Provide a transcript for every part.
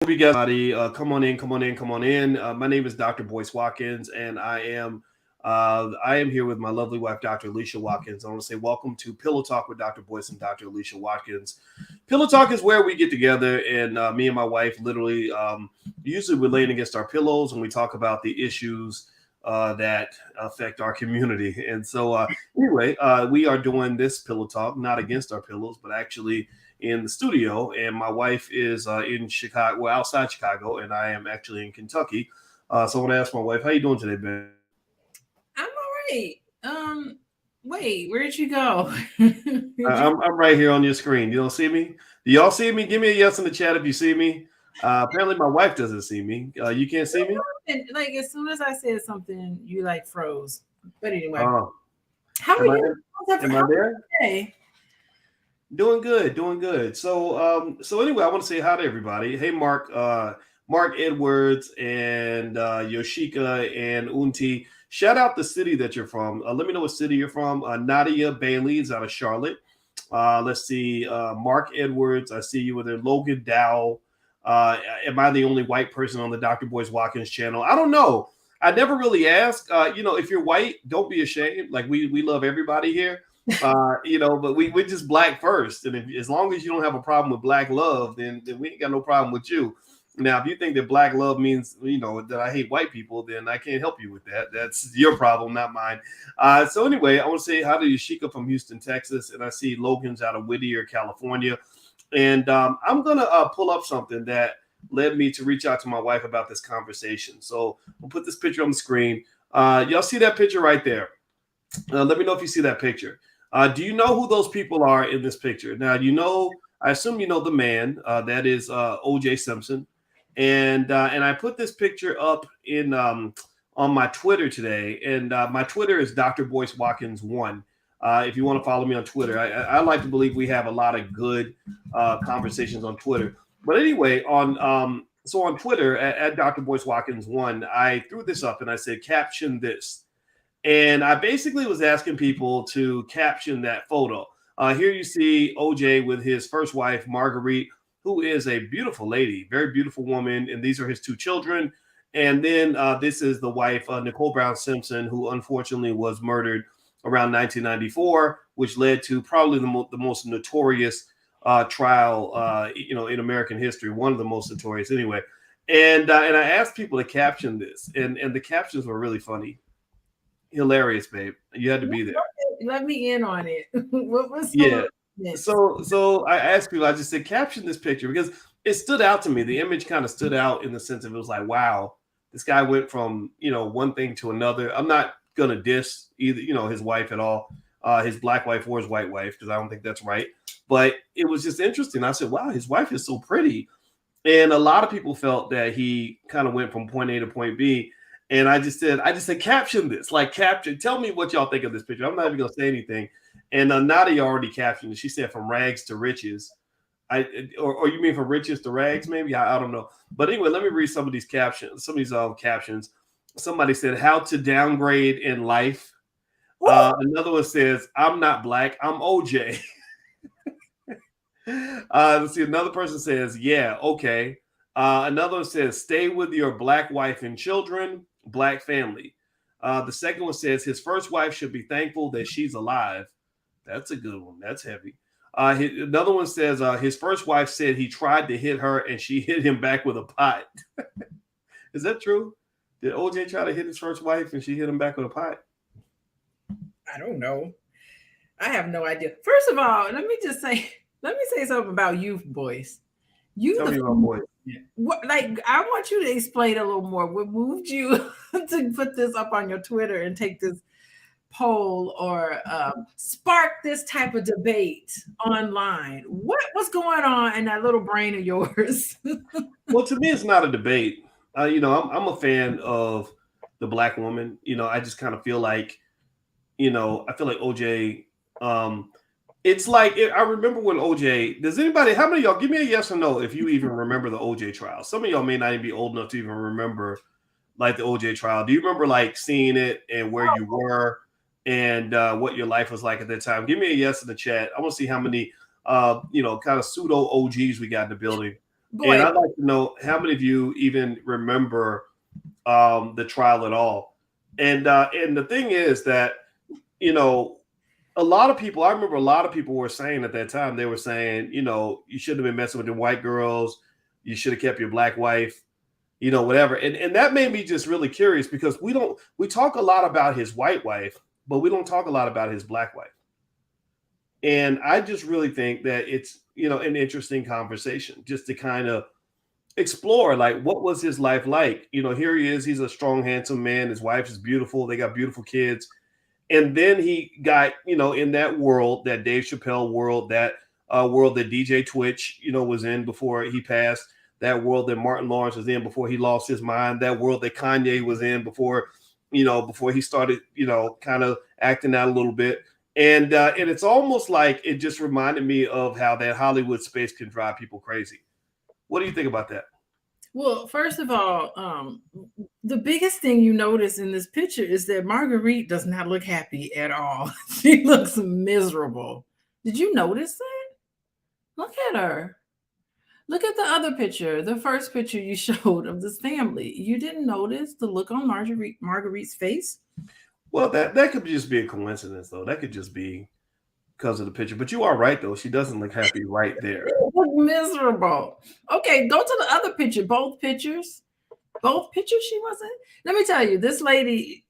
Hope you guys, come on in, come on in, come on in. My name is Dr. Boyce Watkins, and I am here with my lovely wife, Dr. Alicia Watkins. I want to say welcome to Pillow Talk with Dr. Boyce and Dr. Alicia Watkins. Pillow Talk is where we get together, and me and my wife literally, usually we're laying against our pillows, and we talk about the issues that affect our community. And so, anyway, we are doing this Pillow Talk not against our pillows, but actually in the studio, and my wife is in Chicago, well, outside Chicago, and I am actually in Kentucky. So I want to ask my wife, how you doing today, Ben? I'm all right. Wait, where'd you go? I'm right here on your screen. You don't see me? Do y'all see me? Give me a yes in the chat if you see me. Apparently, my wife doesn't see me. You can't see me? Like, as soon as I said something, you like froze. But anyway, Oh, how are am I you? there? Am I there? Today? Doing good, doing good. So anyway, I want to say hi to everybody. Hey, Mark Edwards and Yoshika and Unti. Shout out the city that you're from. Let me know what city you're from. Nadia Bailey is out of Charlotte. Let's see, Mark Edwards. I see you with there. Logan Dow. Am I the only white person on the Dr. Boyce Watkins channel? I don't know. I never really ask. If you're white, don't be ashamed. Like we love everybody here. But we're just black first. And as long as you don't have a problem with black love, then we ain't got no problem with you. Now, if you think that black love means, that I hate white people, then I can't help you with that. That's your problem, not mine. So anyway, I want to say hi to Yashika from Houston, Texas. And I see Logan's out of Whittier, California. And I'm going to pull up something that led me to reach out to my wife about this conversation. So we'll put this picture on the screen. Y'all see that picture right there? Let me know if you see that picture. Do you know who those people are in this picture? Now, I assume you know the man. That is O.J. Simpson. And I put this picture up on my Twitter today. And my Twitter is Dr. Boyce Watkins 1. If you want to follow me on Twitter, I like to believe we have a lot of good conversations on Twitter. But anyway, on Twitter at Dr. Boyce Watkins 1, I threw this up and I said, caption this. And I basically was asking people to caption that photo. Here you see OJ with his first wife, Marguerite, who is a beautiful lady, very beautiful woman. And these are his two children. And then this is the wife, Nicole Brown Simpson, who unfortunately was murdered around 1994, which led to probably the most notorious trial, in American history, one of the most notorious anyway. And I asked people to caption this, and the captions were really funny. Hilarious, babe. You had to be there. Let me in on it. What was So I asked people, I just said, caption this picture because it stood out to me. The image kind of stood out in the sense of it was like, wow, this guy went from, one thing to another. I'm not going to diss either, his wife at all, his black wife or his white wife, because I don't think that's right. But it was just interesting. I said, wow, his wife is so pretty. And a lot of people felt that he kind of went from point A to point B. And I just said, caption this, tell me what y'all think of this picture. I'm not even going to say anything. And Nadia already captioned it. She said from rags to riches. Or you mean from riches to rags, maybe? I don't know. But anyway, let me read some of these captions. Captions. Somebody said, how to downgrade in life. Another one says, I'm not black, I'm OJ. Let's see, another person says, yeah, okay. Another one says, stay with your black wife and children, black family. The second one says, his first wife should be thankful that she's alive. That's a good one. That's heavy. Another one says, his first wife said he tried to hit her and she hit him back with a pot. Is that true? Did OJ try to hit his first wife and she hit him back with a pot? I don't know. I have no idea. First of all, let me say something about you, boys. Tell me about boys. What, like, I want you to explain a little more. What moved you to put this up on your Twitter and take this poll or spark this type of debate online? What's going on in that little brain of yours? Well, to me, it's not a debate. I'm a fan of the black woman. I just kind of feel like, I feel like OJ. It's like I remember when OJ. How many of y'all give me a yes or no if you even remember the OJ trial? Some of y'all may not even be old enough to even remember like the OJ trial. Do you remember like seeing it and where you were and what your life was like at that time? Give me a yes in the chat. I want to see how many kind of pseudo OGs we got in the building. And Boy, I'd like to know how many of you even remember the trial at all. And the thing is that, you know, a lot of people, I remember a lot of people were saying at that time, they were saying, you know, you shouldn't have been messing with the white girls. You should have kept your black wife, you know, whatever. And that made me just really curious because we talk a lot about his white wife, but we don't talk a lot about his black wife. And I just really think that it's, you know, an interesting conversation just to kind of explore like what was his life like. You know, here he is, he's a strong, handsome man. His wife is beautiful, they got beautiful kids. And then he got, you know, in that world, that Dave Chappelle world, that world that DJ Twitch, you know, was in before he passed, that world that Martin Lawrence was in before he lost his mind, that world that Kanye was in before, you know, before he started, you know, kind of acting out a little bit. And it's almost like it just reminded me of how that Hollywood space can drive people crazy. What do you think about that? well, first of all, the biggest thing you notice in this picture is that Marguerite does not look happy at all. She looks miserable. Did you notice that? Look at her. Look at the other picture, the first picture you showed of this family. You didn't notice the look on Marguerite's face? Well, that could just be a coincidence, though. That could just be because of the picture. But you are right, though. She doesn't look happy right there. Look miserable. Okay, go to the other picture. Both pictures. Both pictures she wasn't. Let me tell you, this lady,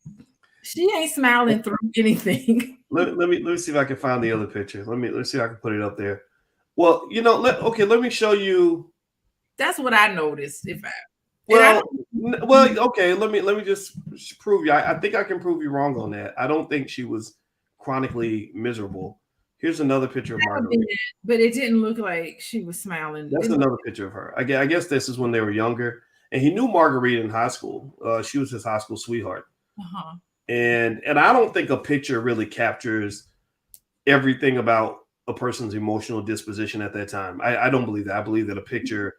she ain't smiling through anything. Let me see if I can find the other picture. Let's see if I can put it up there. Well, you know, let me show you. That's what I noticed. If I Well, okay. Let me just prove you. I think I can prove you wrong on that. I don't think she was chronically miserable. Here's another picture of Marguerite. but it didn't look like she was smiling. That's another picture of her. I guess this is when they were younger, and he knew Marguerite in high school. She was his high school sweetheart. Uh-huh. And I don't think a picture really captures everything about a person's emotional disposition at that time. I don't believe that. I believe that a picture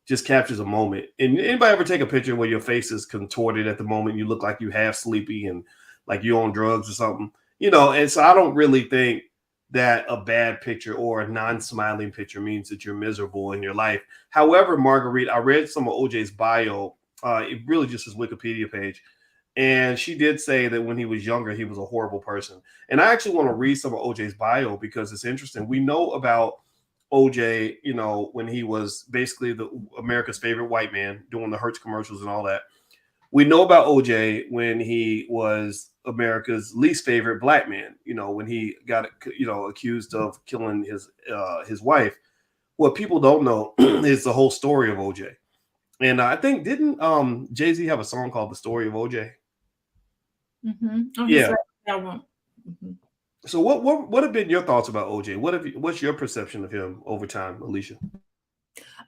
just captures a moment. And anybody ever take a picture where your face is contorted at the moment, you look like you half sleepy and like you're on drugs or something, you know? And so I don't really think that a bad picture or a non-smiling picture means that you're miserable in your life. However, Marguerite, I read some of OJ's bio. It really just his Wikipedia page. And she did say that when he was younger, he was a horrible person. And I actually want to read some of OJ's bio because it's interesting. We know about OJ, you know, when he was basically the America's favorite white man doing the Hertz commercials and all that. We know about OJ when he was America's least favorite black man, you know, when he got, you know, accused of killing his wife. What people don't know is the whole story of OJ. And I think didn't Jay-Z have a song called The Story of OJ? Mm-hmm. Oh, Yeah. that one. Mm-hmm. So what have been your thoughts about OJ? What's your perception of him over time, Alicia?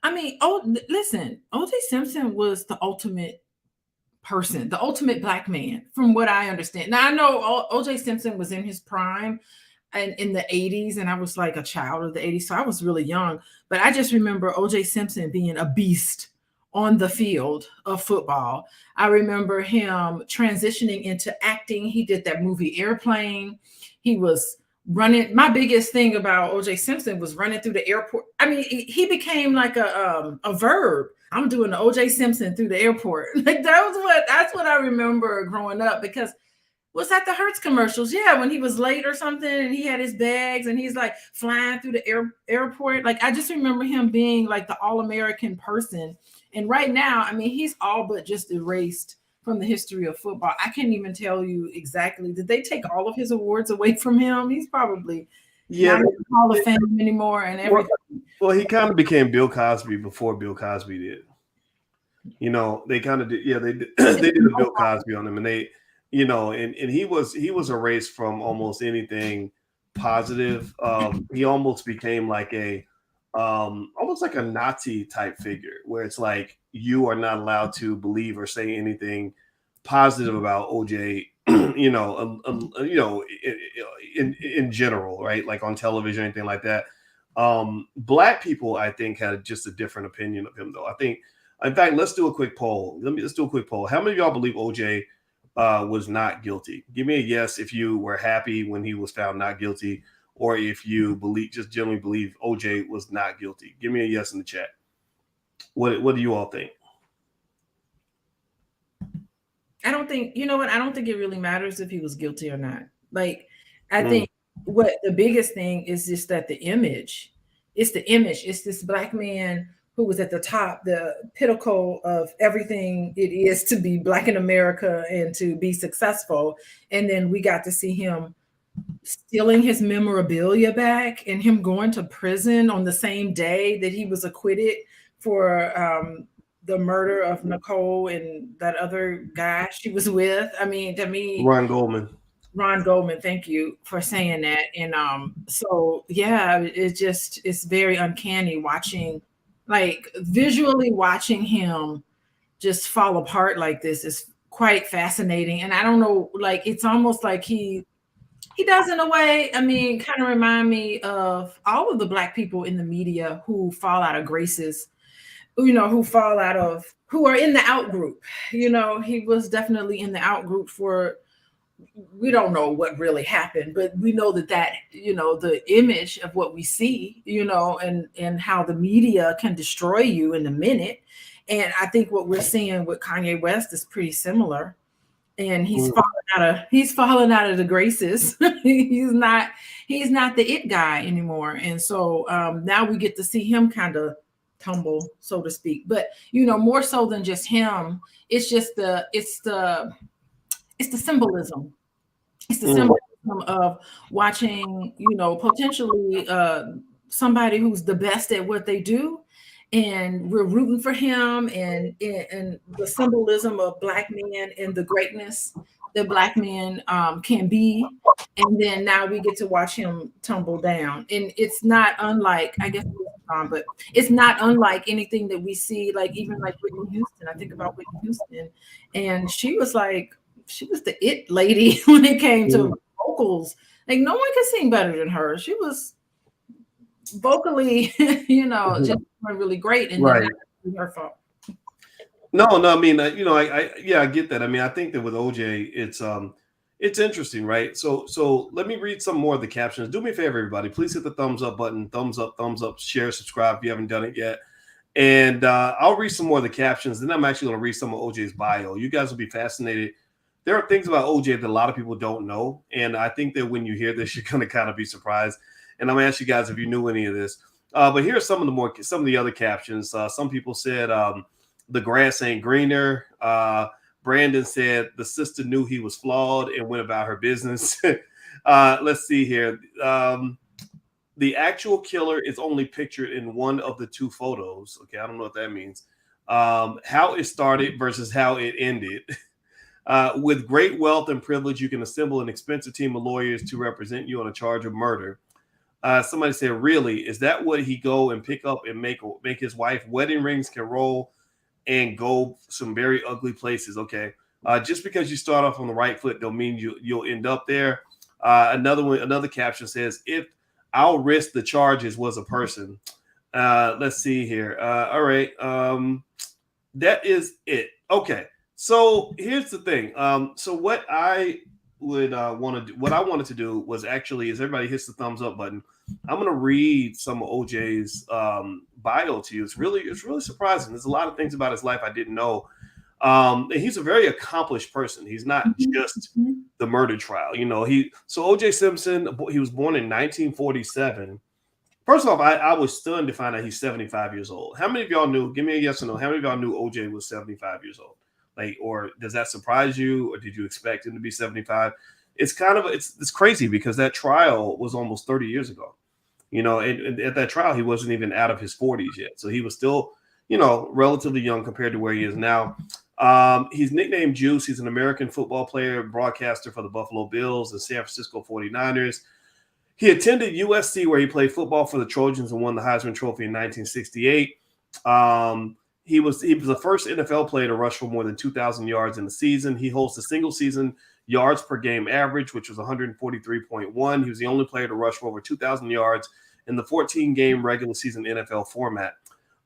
I mean, listen, OJ Simpson was the ultimate person, the ultimate black man, from what I understand. Now I know OJ Simpson was in his prime and in the 80s, and I was like a child of the 80s, so I was really young. But I just remember OJ Simpson being a beast on the field of football. I remember him transitioning into acting. He did that movie Airplane. He was running. My biggest thing about OJ Simpson was running through the airport. I mean, he became like a verb. I'm doing the OJ Simpson through the airport. Like that's what I remember growing up, because was that the Hertz commercials? Yeah, when he was late or something and he had his bags and he's like flying through the airport. Like I just remember him being like the all-American person. And right now, I mean, he's all but just erased from the history of football. I can't even tell you exactly. Did they take all of his awards away from him? He's probably not in the Hall of Fame anymore and everything. Well, he kind of became Bill Cosby before Bill Cosby did. You know, they kind of did. Yeah, they did a Bill Cosby on him, and they, you know, and he was erased from almost anything positive. He almost became like a almost like a Nazi type figure, where it's like you are not allowed to believe or say anything positive about OJ. You know, in general, right? Like on television, anything like that. Black people, I think, had just a different opinion of him, though. I think, in fact, let's do a quick poll. Let's do a quick poll. How many of y'all believe OJ was not guilty? Give me a yes if you were happy when he was found not guilty, or if you just generally believe OJ was not guilty. Give me a yes in the chat. What do you all think? I don't think, you know what? I don't think it really matters if he was guilty or not. Like, I Mm. think what the biggest thing is just that the image, it's the image. It's this black man who was at the top, the pinnacle of everything it is to be black in America and to be successful. And then we got to see him stealing his memorabilia back and him going to prison on the same day that he was acquitted for the murder of Nicole and that other guy she was with. I mean, to me, Ron Goldman. Ron Goldman, thank you for saying that. And so yeah, it's very uncanny watching, like visually watching him just fall apart like this is quite fascinating. And I don't know, like it's almost like he does in a way, I mean, kind of remind me of all of the black people in the media who fall out of graces, you know, who are in the out group. You know, he was definitely in the out group for, we don't know what really happened, but we know that, you know, the image of what we see, you know, and how the media can destroy you in a minute. And I think what we're seeing with Kanye West is pretty similar. And Mm. he's fallen out of the graces. he's not the it guy anymore. And so now we get to see him kind of tumble, so to speak. But you know, more so than just him, it's just the symbolism. It's the symbolism of watching, you know, potentially somebody who's the best at what they do, and we're rooting for him, and the symbolism of black men and the greatness that black men can be. And then now we get to watch him tumble down, and it's not unlike, I guess, but it's not unlike anything that we see, like even like Whitney Houston. I think about Whitney Houston, and she was the it lady when it came to vocals. Like no one could sing better than her. She was vocally, you know, just really great, and Right. then that's her fault. No, I mean, you know, I get that. I mean, I think that with OJ, it's interesting, right? So let me read some more of the captions. Do me a favor, everybody. Please hit the thumbs up button, thumbs up, share, subscribe if you haven't done it yet. And I'll read some more of the captions. Then I'm actually going to read some of OJ's bio. You guys will be fascinated. There are things about OJ that a lot of people don't know, and I think that when you hear this, you're going to kind of be surprised. And I'm going to ask you guys if you knew any of this. But here are some of the other captions. Some people said the grass ain't greener. Brandon said the sister knew he was flawed and went about her business. Let's see here. The actual killer is only pictured in one of the two photos. Okay, I don't know what that means. How it started versus how it ended. With great wealth and privilege, you can assemble an expensive team of lawyers to represent you on a charge of murder. Somebody said, really, is that what he go and pick up and make his wife? Wedding rings can roll and go some very ugly places. Okay. Just because you start off on the right foot don't mean you'll end up there. Another caption says, if I'll risk the charges was a person. Let's see here. All right. That is it. Okay. So here's the thing. So what I would want to do, what I wanted to do was actually, as everybody hits the thumbs up button, I'm going to read some of OJ's bio to you. It's really surprising. There's a lot of things about his life I didn't know. And he's a very accomplished person. He's not just the murder trial. You know, so OJ Simpson, he was born in 1947. First off, I was stunned to find out he's 75 years old. How many of y'all knew? Give me a yes or no. How many of y'all knew OJ was 75 years old? Like, or does that surprise you, or did you expect him to be 75? It's kind of it's crazy because that trial was almost 30 years ago. You know, and at that trial, he wasn't even out of his 40s yet, so he was still, you know, relatively young compared to where he is now. He's nicknamed Juice. He's an American football player, broadcaster for the Buffalo Bills and San Francisco 49ers. He attended USC, where he played football for the Trojans and won the Heisman Trophy in 1968. He was the first NFL player to rush for more than 2,000 yards in the season. He holds the single season yards per game average, which was 143.1. He was the only player to rush for over 2,000 yards in the 14-game regular season NFL format.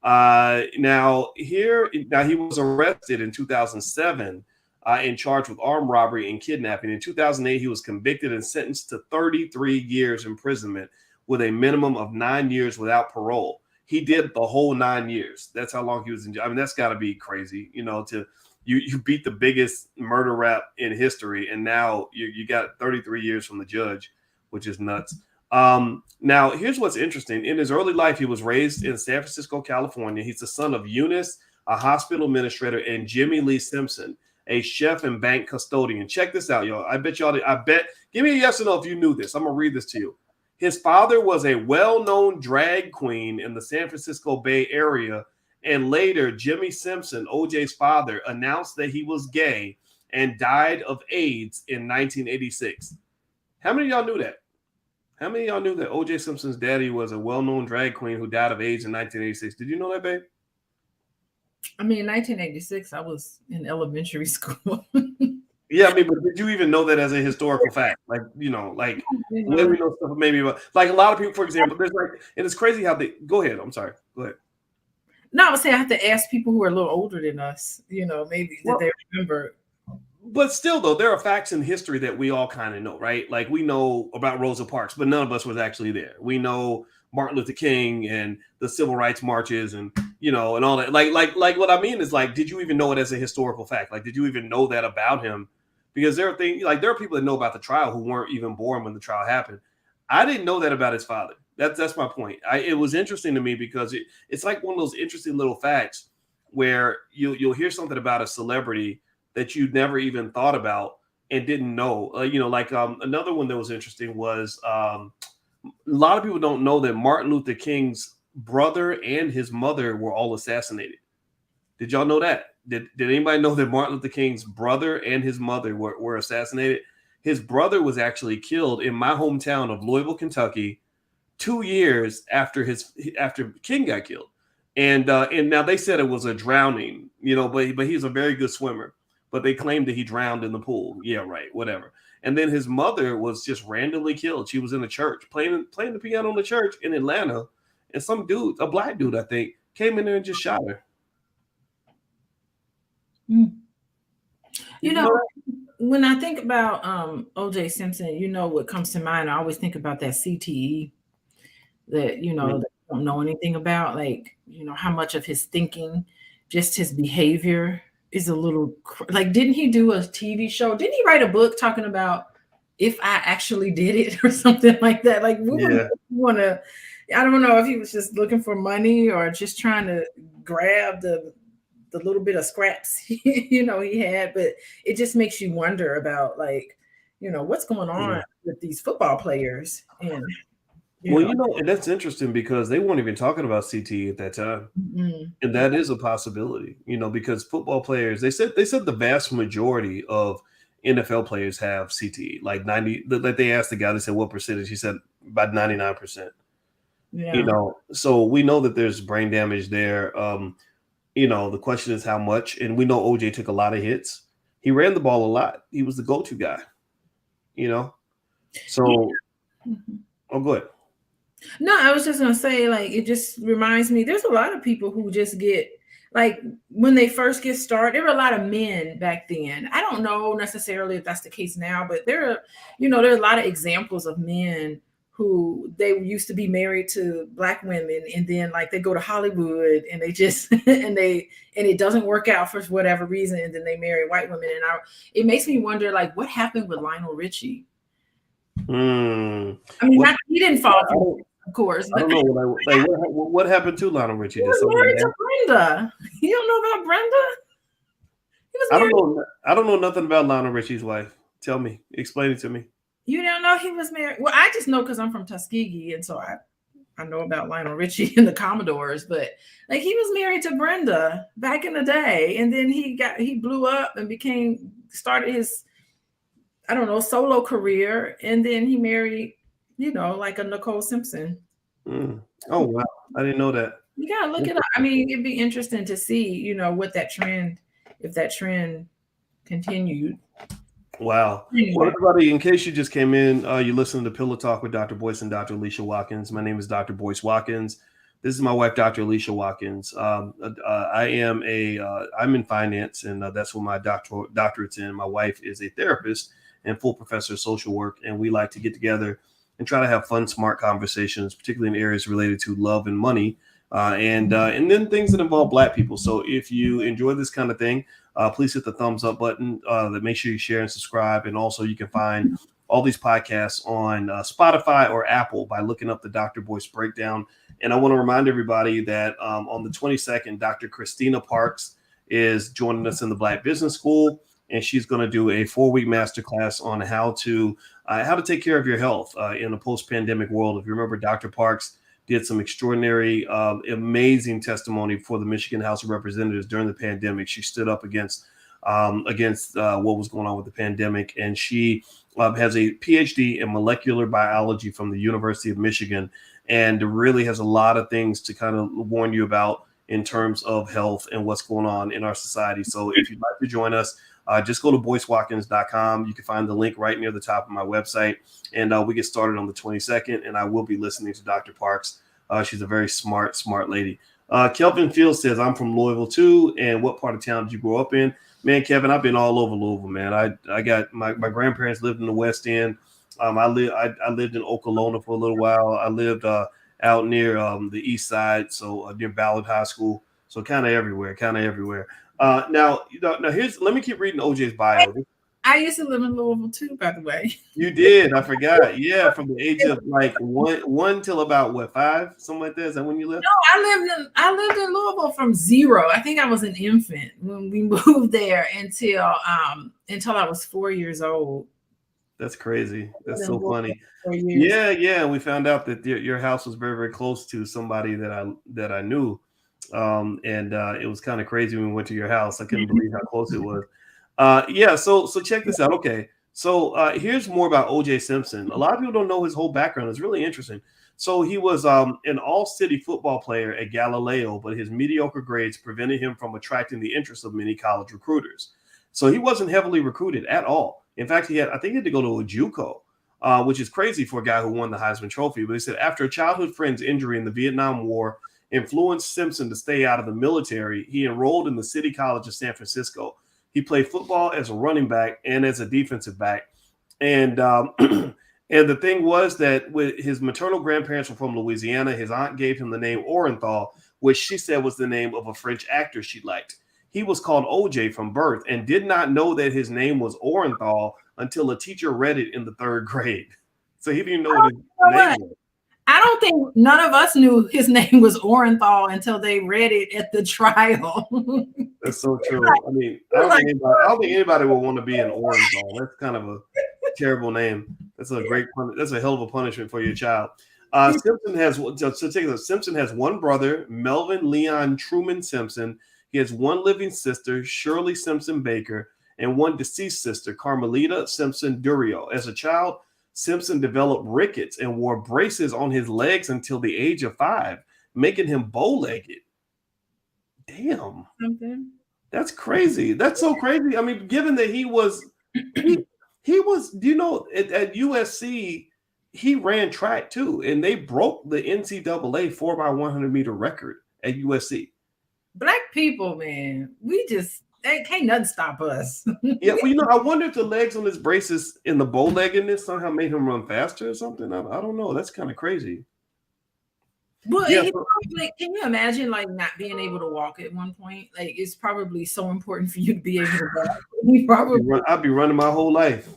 Now he was arrested in 2007 and charged with armed robbery and kidnapping. In 2008, he was convicted and sentenced to 33 years imprisonment with a minimum of 9 years without parole. he did the whole 9 years. That's how long he was in jail. I mean, that's got to be crazy, to you beat the biggest murder rap in history, and now you got 33 years from the judge, which is nuts. Now, here's what's interesting. In his early life, he was raised in San Francisco, California. He's the son of Eunice, a hospital administrator, and Jimmy Lee Simpson, a chef and bank custodian. Check this out, y'all. Give me a yes or no if you knew this. I'm going to read this to you. His father was a well-known drag queen in the San Francisco Bay Area, and later Jimmy Simpson, OJ's father, announced that he was gay and died of AIDS in 1986. How many of y'all knew that? How many of y'all knew that OJ Simpson's daddy was a well-known drag queen who died of AIDS in 1986? Did you know that, babe? I mean, in 1986, I was in elementary school. Yeah, I mean, but did you even know that as a historical fact? Like, we know stuff maybe about, like, a lot of people, for example, there's like, and it's crazy how they, go ahead. I'm sorry. Go ahead. No, I would say I have to ask people who are a little older than us, maybe that they remember. But still, though, there are facts in history that we all kind of know, right? Like, we know about Rosa Parks, but none of us was actually there. We know Martin Luther King and the civil rights marches and, and all that. Like what I mean is, like, did you even know it as a historical fact? Like, did you even know that about him? Because there are things, like, there are people that know about the trial who weren't even born when the trial happened. I didn't know that about his father. That's my point. It was interesting to me because it's like one of those interesting little facts where you'll hear something about a celebrity that you never even thought about and didn't know. Another one that was interesting was a lot of people don't know that Martin Luther King's brother and his mother were all assassinated. Did y'all know that? Did anybody know that Martin Luther King's brother and his mother were assassinated? His brother was actually killed in my hometown of Louisville, Kentucky, 2 years after King got killed. And now they said it was a drowning, but he's a very good swimmer. But they claimed that he drowned in the pool. Yeah, right, whatever. And then his mother was just randomly killed. She was in a church playing the piano in the church in Atlanta, and some dude, a black dude, I think, came in there and just shot her. When I think about OJ Simpson, what comes to mind, I always think about that CTE that, that I don't know anything about, like, how much of his thinking, just his behavior is a little, like, didn't he do a TV show? Didn't he write a book talking about if I actually did it or something like that? Like, I don't know if he was just looking for money or just trying to grab the little bit of scraps, he had, but it just makes you wonder about, like, what's going on with these football players. And and that's interesting because they weren't even talking about CTE at that time. Mm-hmm. And that is a possibility, because football players, they said the vast majority of NFL players have CTE, like 90, like they asked the guy, they said, what percentage? He said about 99%. Yeah. So we know that there's brain damage there. The question is how much, and we know OJ took a lot of hits. He ran the ball a lot. He was the go-to guy, So, Oh, go ahead. No, I was just going to say, like, it just reminds me, there's a lot of people who just get, like, when they first get started, there were a lot of men back then. I don't know necessarily if that's the case now, but there are a lot of examples of men who they used to be married to black women, and then, like, they go to Hollywood and they just and it doesn't work out for whatever reason, and then they marry white women. And it makes me wonder, like, what happened with Lionel Richie? I mean, he didn't fall through, of course. I don't know what happened to Lionel Richie. He was married to Brenda. You don't know about Brenda? He was married. I don't know nothing about Lionel Richie's wife. Tell me, explain it to me. You don't know he was married? Well, I just know because I'm from Tuskegee, and so I know about Lionel Richie and the Commodores. But, like, he was married to Brenda back in the day, and then he blew up and started his, I don't know, solo career, and then he married, like a Nicole Simpson. Oh wow, I didn't know that. You gotta look it up. I mean, it'd be interesting to see, what that trend, if that trend continued. Wow. Well, everybody, in case you just came in, you listen to Pillow Talk with Dr. Boyce and Dr. Alicia Watkins. My name is Dr. Boyce Watkins. This is my wife, Dr. Alicia Watkins. I'm in finance, and that's what my doctorate's in. My wife is a therapist and full professor of social work, and we like to get together and try to have fun, smart conversations, particularly in areas related to love and money, and then things that involve Black people. So if you enjoy this kind of thing, please hit the thumbs up button. Make sure you share and subscribe. And also, you can find all these podcasts on Spotify or Apple by looking up the Dr. Boyce Breakdown. And I want to remind everybody that on the 22nd, Dr. Christina Parks is joining us in the Black Business School, and she's going to do a 4-week masterclass on how to take care of your health in a post-pandemic world. If you remember, Dr. Parks did some extraordinary, amazing testimony for the Michigan House of Representatives during the pandemic. She stood up against what was going on with the pandemic, and she has a PhD in molecular biology from the University of Michigan, and really has a lot of things to kind of warn you about in terms of health and what's going on in our society. So if you'd like to join us, just go to boycewatkins.com. You can find the link right near the top of my website, and we get started on the 22nd, and I will be listening to Dr. Parks. She's a very smart lady. Kelvin Field says, I'm from Louisville too, and what part of town did you grow up in? Man, Kevin, I've been all over Louisville, man. I got my grandparents lived in the West End. I lived in Okolona for a little while. I lived out near the East Side, so near Ballard High School. So kind of everywhere. Now let me keep reading OJ's bio. I used to live in Louisville too, by the way. You did? I forgot. Yeah, from the age of like one till about what, 5, something like that. Is that when you lived? No, I lived in Louisville from 0. I think I was an infant when we moved there until I was 4 years old. That's crazy. That's so funny. Yeah. We found out that your house was very, very close to somebody that I knew, and it was kind of crazy when we went to your house. I couldn't believe how close it was. So check this out. Okay, so here's more about O.J. Simpson. A lot of people don't know his whole background. It's really interesting. So he was an all-city football player at Galileo, but his mediocre grades prevented him from attracting the interest of many college recruiters. So he wasn't heavily recruited at all. In fact, I think he had to go to a JUCO, which is crazy for a guy who won the Heisman Trophy. But he said after a childhood friend's injury in the Vietnam War influenced Simpson to stay out of the military, he enrolled in the City College of San Francisco. He played football as a running back and as a defensive back. And and the thing was that with his maternal grandparents were from Louisiana, his aunt gave him the name Orenthal, which she said was the name of a French actor she liked. He was called OJ from birth and did not know that his name was Orenthal until a teacher read it in the 3rd grade. So he didn't know what his name was. I don't think none of us knew his name was Orenthal until they read it at the trial. That's so true. I mean, I don't think anybody would want to be an Orenthal. That's kind of a terrible name. That's a hell of a punishment for your child. Simpson has one brother, Melvin Leon Truman Simpson. He has one living sister, Shirley Simpson Baker, and one deceased sister, Carmelita Simpson Durio. As a child, Simpson developed rickets and wore braces on his legs until the age of 5, making him bow-legged. Damn. Something. That's crazy. That's so crazy. I mean, given that he was, do you know, at USC, he ran track too, and they broke the NCAA 4x100 meter record at USC. Black people, man, they can't nothing stop us. Yeah, well, I wonder if the legs on his braces and the bow-leggedness somehow made him run faster or something. I don't know. That's kind of crazy. Well, yeah, can you imagine like not being able to walk at one point? Like it's probably so important for you to be able to walk. I'd be running my whole life.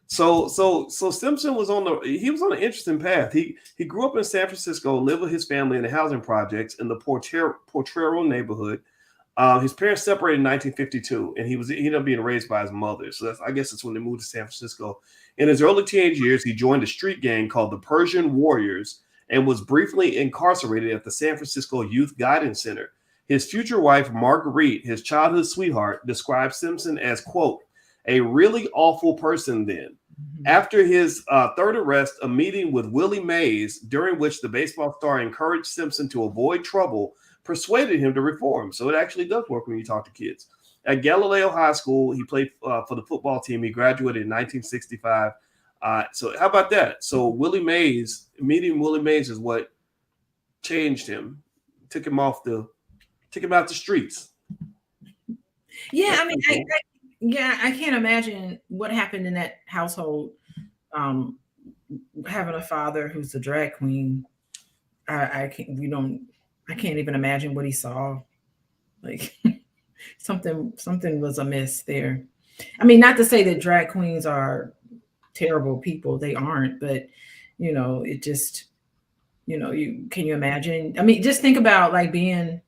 So Simpson was on an interesting path. He grew up in San Francisco, lived with his family in the housing projects in the Potrero neighborhood. His parents separated in 1952, and he ended up being raised by his mother. So I guess that's when they moved to San Francisco. In his early teenage years, he joined a street gang called the Persian Warriors and was briefly incarcerated at the San Francisco Youth Guidance Center. His future wife, Marguerite, his childhood sweetheart, described Simpson as, quote, a really awful person then. Mm-hmm. After his 3rd arrest, a meeting with Willie Mays, during which the baseball star encouraged Simpson to avoid trouble, persuaded him to reform. So it actually does work when you talk to kids. At Galileo High School, he played for the football team. He graduated in 1965. So how about that? So meeting Willie Mays is what changed him, took him out the streets. Yeah, I mean, I can't imagine what happened in that household. Having a father who's a drag queen, I I can't even imagine what he saw. Like something was amiss there. I mean, not to say that drag queens are terrible people. They aren't, but it just, can you imagine? I mean, just think about like being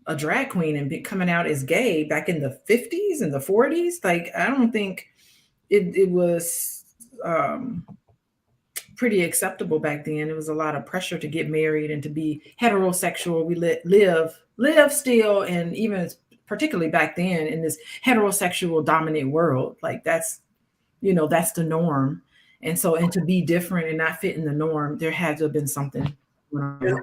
a drag queen and coming out as gay back in the 50s and the 40s. Like, I don't think it was pretty acceptable back then. It was a lot of pressure to get married and to be heterosexual. We live still, and even particularly back then in this heterosexual dominant world, like that's the norm. And so, and to be different and not fit in the norm, there had to have been something going on.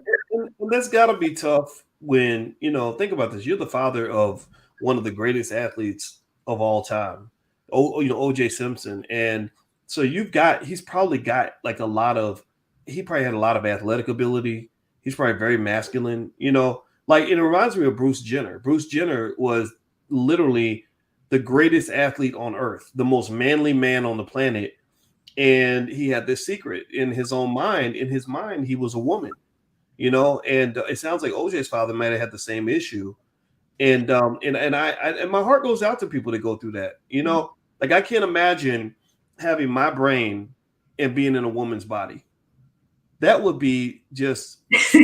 And that's got to be tough when, think about this. You're the father of one of the greatest athletes of all time, OJ Simpson. And so he's probably got like he probably had a lot of athletic ability. He's probably very masculine, like it reminds me of Bruce Jenner. Bruce Jenner was literally the greatest athlete on earth, the most manly man on the planet. And he had this secret in his own mind. In his mind, he was a woman, and it sounds like OJ's father might have had the same issue. And my heart goes out to people that go through that, like I can't imagine having my brain and being in a woman's body. That would be just so,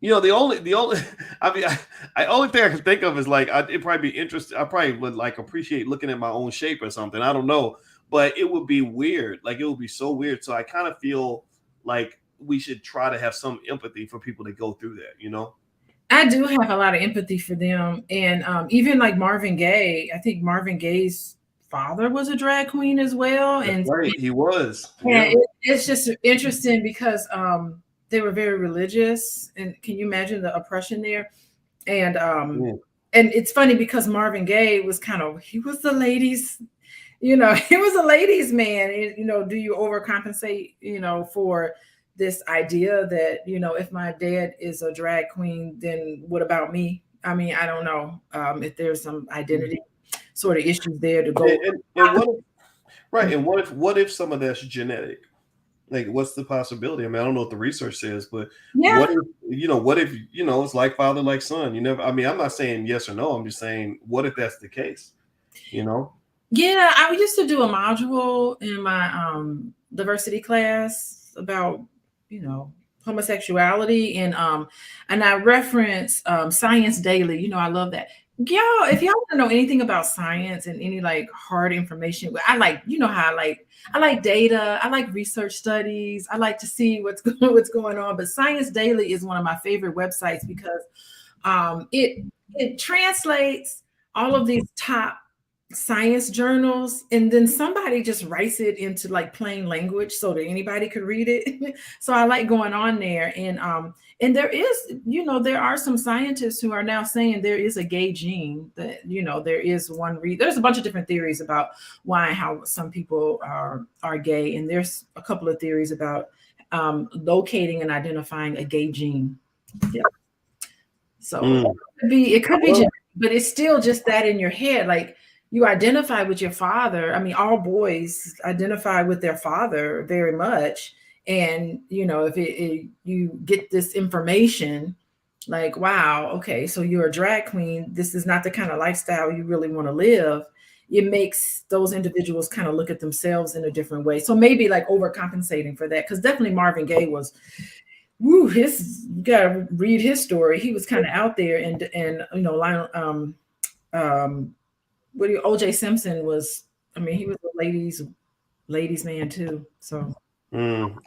the only I mean I only thing I can think of is like it'd probably be interesting. I probably would like appreciate looking at my own shape or something. I don't know, but it would be weird. Like it would be so weird. So I kind of feel like we should try to have some empathy for people that go through that, I do have a lot of empathy for them. And even like Marvin Gaye, I think Marvin Gaye's father was a drag queen as well. That's right, he was. Yeah, it's just interesting because they were very religious, and can you imagine the oppression there? And and it's funny because Marvin Gaye was he was the ladies, he was a ladies' man. Do you overcompensate, for this idea that, if my dad is a drag queen, then what about me? I mean, I don't know if there's some identity sort of issues there to go. And what if some of that's genetic? Like, what's the possibility? I mean, I don't know what the research says, but what if it's like father, like son? I'm not saying yes or no. I'm just saying, what if that's the case? Yeah, I used to do a module in my diversity class about, homosexuality, and I reference Science Daily. I love that. Y'all, if y'all want to know anything about science and any like hard information, I like, how I like data, I like research studies, I like to see what's going on. But Science Daily is one of my favorite websites because it translates all of these top science journals, and then somebody just writes it into like plain language so that anybody could read it. So I like going on there, and there is, there are some scientists who are now saying there is a gay gene, that there is one there's a bunch of different theories about why and how some people are gay, and there's a couple of theories about locating and identifying a gay gene. Yeah. So it could be genetic, but it's still just that in your head, like you identify with your father. I mean, all boys identify with their father very much. And, if you get this information, like, wow, okay, so you're a drag queen, this is not the kind of lifestyle you really want to live. It makes those individuals kind of look at themselves in a different way. So maybe like overcompensating for that, because definitely Marvin Gaye was, you gotta read his story. He was kind of out there, and Lionel, OJ Simpson was, he was a ladies man too. So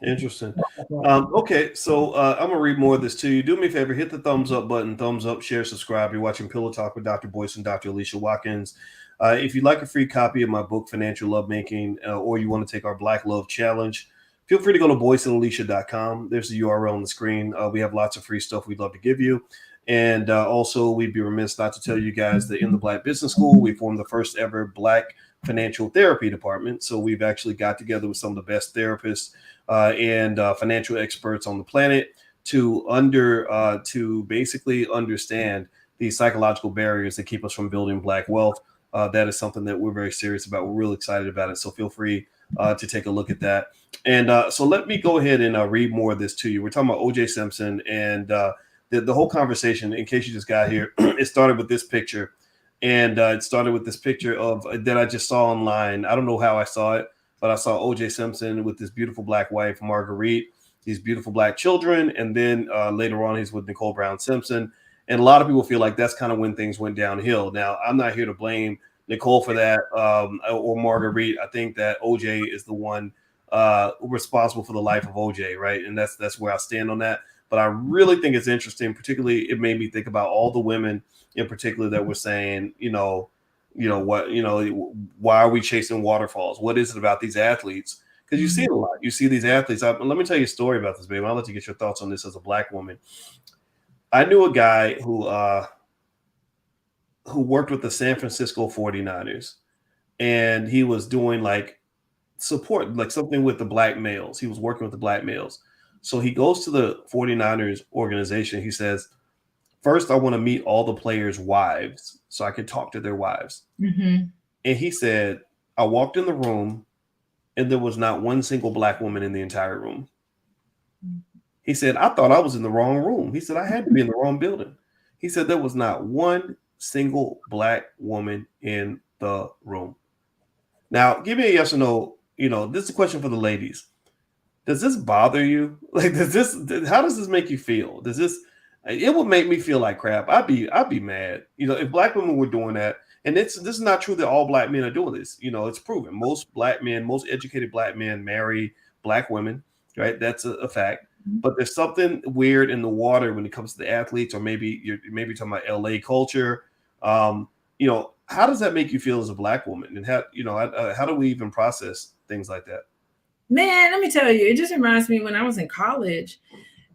interesting. Okay, so I'm gonna read more of this to you. Do me a favor, hit the thumbs up button, thumbs up, share, subscribe. You're watching Pillow Talk with Dr. Boyce and Dr. Alicia Watkins. If you'd like a free copy of my book, Financial Lovemaking, or you want to take our Black Love Challenge, feel free to go to boyceandalicia.com. There's the URL on the screen. We have lots of free stuff we'd love to give you. And also, we'd be remiss not to tell you guys that in the Black Business School, we formed the first ever Black financial therapy department. So we've actually got together with some of the best therapists and financial experts on the planet to basically understand the psychological barriers that keep us from building Black wealth. That is something that we're very serious about. We're really excited about it. So feel free to take a look at that. And so let me go ahead and read more of this to you. We're talking about OJ Simpson, and the whole conversation, in case you just got here, it started with this picture. And it started with this picture of that I just saw online. I don't know how I saw it, but I saw O.J. Simpson with this beautiful black wife, Marguerite, these beautiful black children. And then later on, he's with Nicole Brown Simpson. And a lot of people feel like that's kind of when things went downhill. Now, I'm not here to blame Nicole for that or Marguerite. I think that OJ is the one responsible for the life of OJ, right? And that's where I stand on that. But I really think it's interesting. Particularly, it made me think about all the women in particular that were saying, why are we chasing waterfalls? What is it about these athletes? Because you see it a lot. You see these athletes. Let me tell you a story about this, baby. I'll let you get your thoughts on this as a black woman. I knew a guy who worked with the San Francisco 49ers, and he was doing like support, like something with the black males. He was working with the black males. So he goes to the 49ers organization. He says, first, I want to meet all the players' wives so I can talk to their wives. Mm-hmm. And he said, I walked in the room and there was not one single black woman in the entire room. He said, I thought I was in the wrong room. He said, I had to be in the wrong building. He said, there was not one single black woman in the room. Now, give me a yes or no. This is a question for the ladies. Does this bother you? Like, how does this make you feel? It would make me feel like crap. I'd be mad. If black women were doing that, and this is not true that all black men are doing this. It's proven. Most black men, most educated black men marry black women, right? That's a fact. But there's something weird in the water when it comes to the athletes, or maybe you're talking about LA culture. How does that make you feel as a black woman? And how do we even process things like that? Man, let me tell you, it just reminds me when I was in college,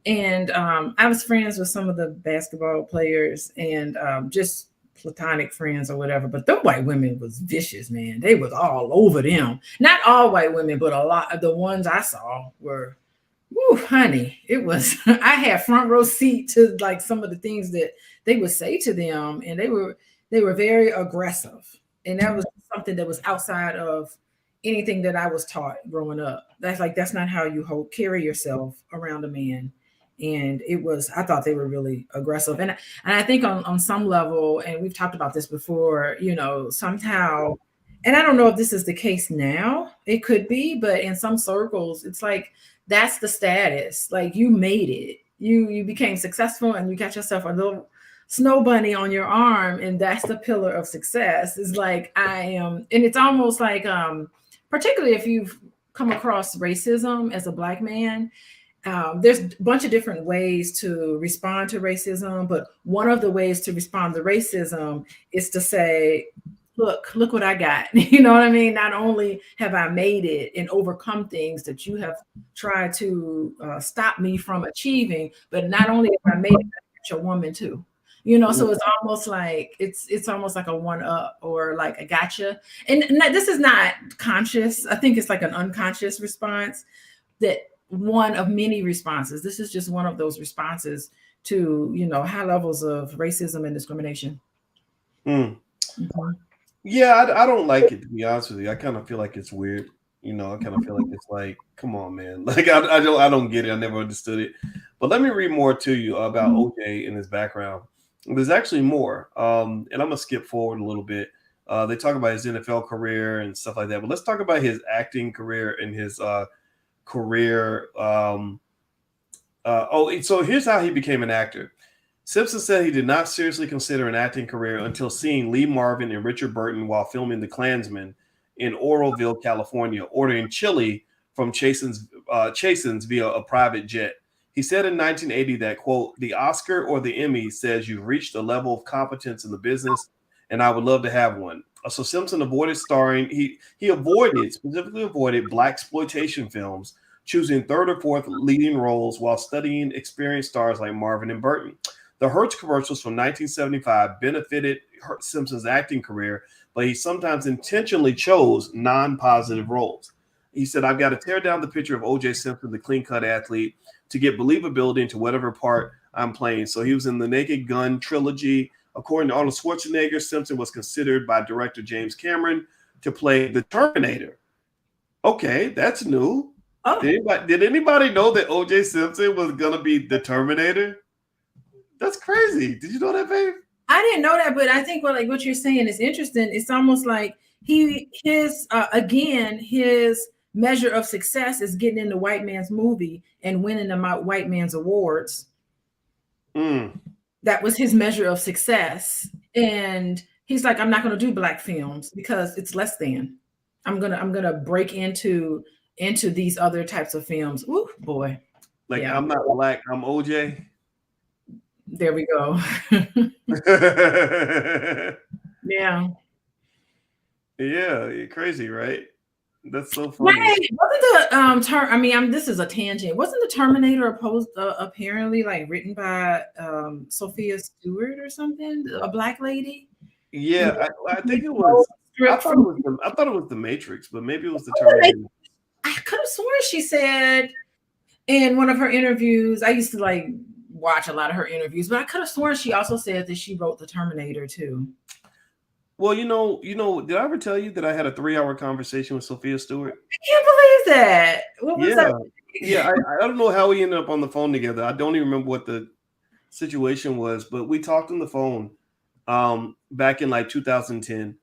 and I was friends with some of the basketball players, and just platonic friends or whatever. But the white women was vicious, man. They was all over them. Not all white women, but a lot of the ones I saw were, woo, honey. It was. I had front row seat to like some of the things that they would say to them, and they were very aggressive, and that was something that was outside of anything that I was taught growing up. That's not how you carry yourself around a man. And I thought they were really aggressive. And I think on some level, and we've talked about this before, somehow, and I don't know if this is the case now, it could be, but in some circles, it's like, that's the status. Like, you made it, you became successful, and you got yourself a little snow bunny on your arm. And that's the pillar of success. It's like, I am. And it's almost like, particularly if you've come across racism as a black man, there's a bunch of different ways to respond to racism. But one of the ways to respond to racism is to say, look what I got. You know what I mean? Not only have I made it and overcome things that you have tried to stop me from achieving, but not only have I made it, I got your woman too. So it's almost like it's almost like a one up, or like a gotcha. And this is not conscious. I think it's like an unconscious response, that one of many responses. This is just one of those responses to, high levels of racism and discrimination. Mm-hmm. Yeah, I don't like it, to be honest with you. I kind of feel like it's weird. I kind of feel like it's like, come on, man. Like, I don't get it. I never understood it. But let me read more to you about OJ and his background. There's actually more, and I'm gonna skip forward a little bit. They talk about his NFL career and stuff like that, but let's talk about his acting career and his career. So here's how he became an actor. Simpson said he did not seriously consider an acting career until seeing Lee Marvin and Richard Burton while filming The Klansman in Oroville, California, ordering chili from Chasen's via a private jet. He said in 1980 that, quote, the Oscar or the Emmy says you've reached a level of competence in the business, and I would love to have one. So Simpson avoided starring. He specifically avoided blaxploitation films, choosing third or fourth leading roles while studying experienced stars like Marvin and Burton. The Hertz commercials from 1975 benefited Simpson's acting career, but he sometimes intentionally chose non-positive roles. He said, I've got to tear down the picture of O.J. Simpson, the clean-cut athlete, to get believability into whatever part I'm playing. So he was in the Naked Gun trilogy. According to Arnold Schwarzenegger, Simpson was considered by director James Cameron to play the Terminator. Okay, that's new. Oh. Did anybody know that O.J. Simpson was going to be the Terminator? That's crazy. Did you know that, babe? I didn't know that, but I think what you're saying is interesting. It's almost like his measure of success is getting in the white man's movie and winning the white man's awards. That was his measure of success, and he's like, I'm not going to do black films because it's less than. I'm gonna break into these other types of films. Ooh, boy. Like, yeah. I'm not black, I'm OJ. There we go. Yeah. Yeah, crazy, right? That's so funny. Right. Wasn't the this is a tangent. Wasn't the Terminator apparently like written by Sophia Stewart or something? A black lady? Yeah, I think it was. I thought it was the Matrix, but maybe it was the Terminator. I could have sworn she said in one of her interviews. I used to like watch a lot of her interviews, but I could have sworn she also said that she wrote the Terminator too. Well, you know, did I ever tell you that I had a 3-hour conversation with Sophia Stewart? I can't believe that. What was that? Yeah, I don't know how we ended up on the phone together. I don't even remember what the situation was, but we talked on the phone back in like 2010.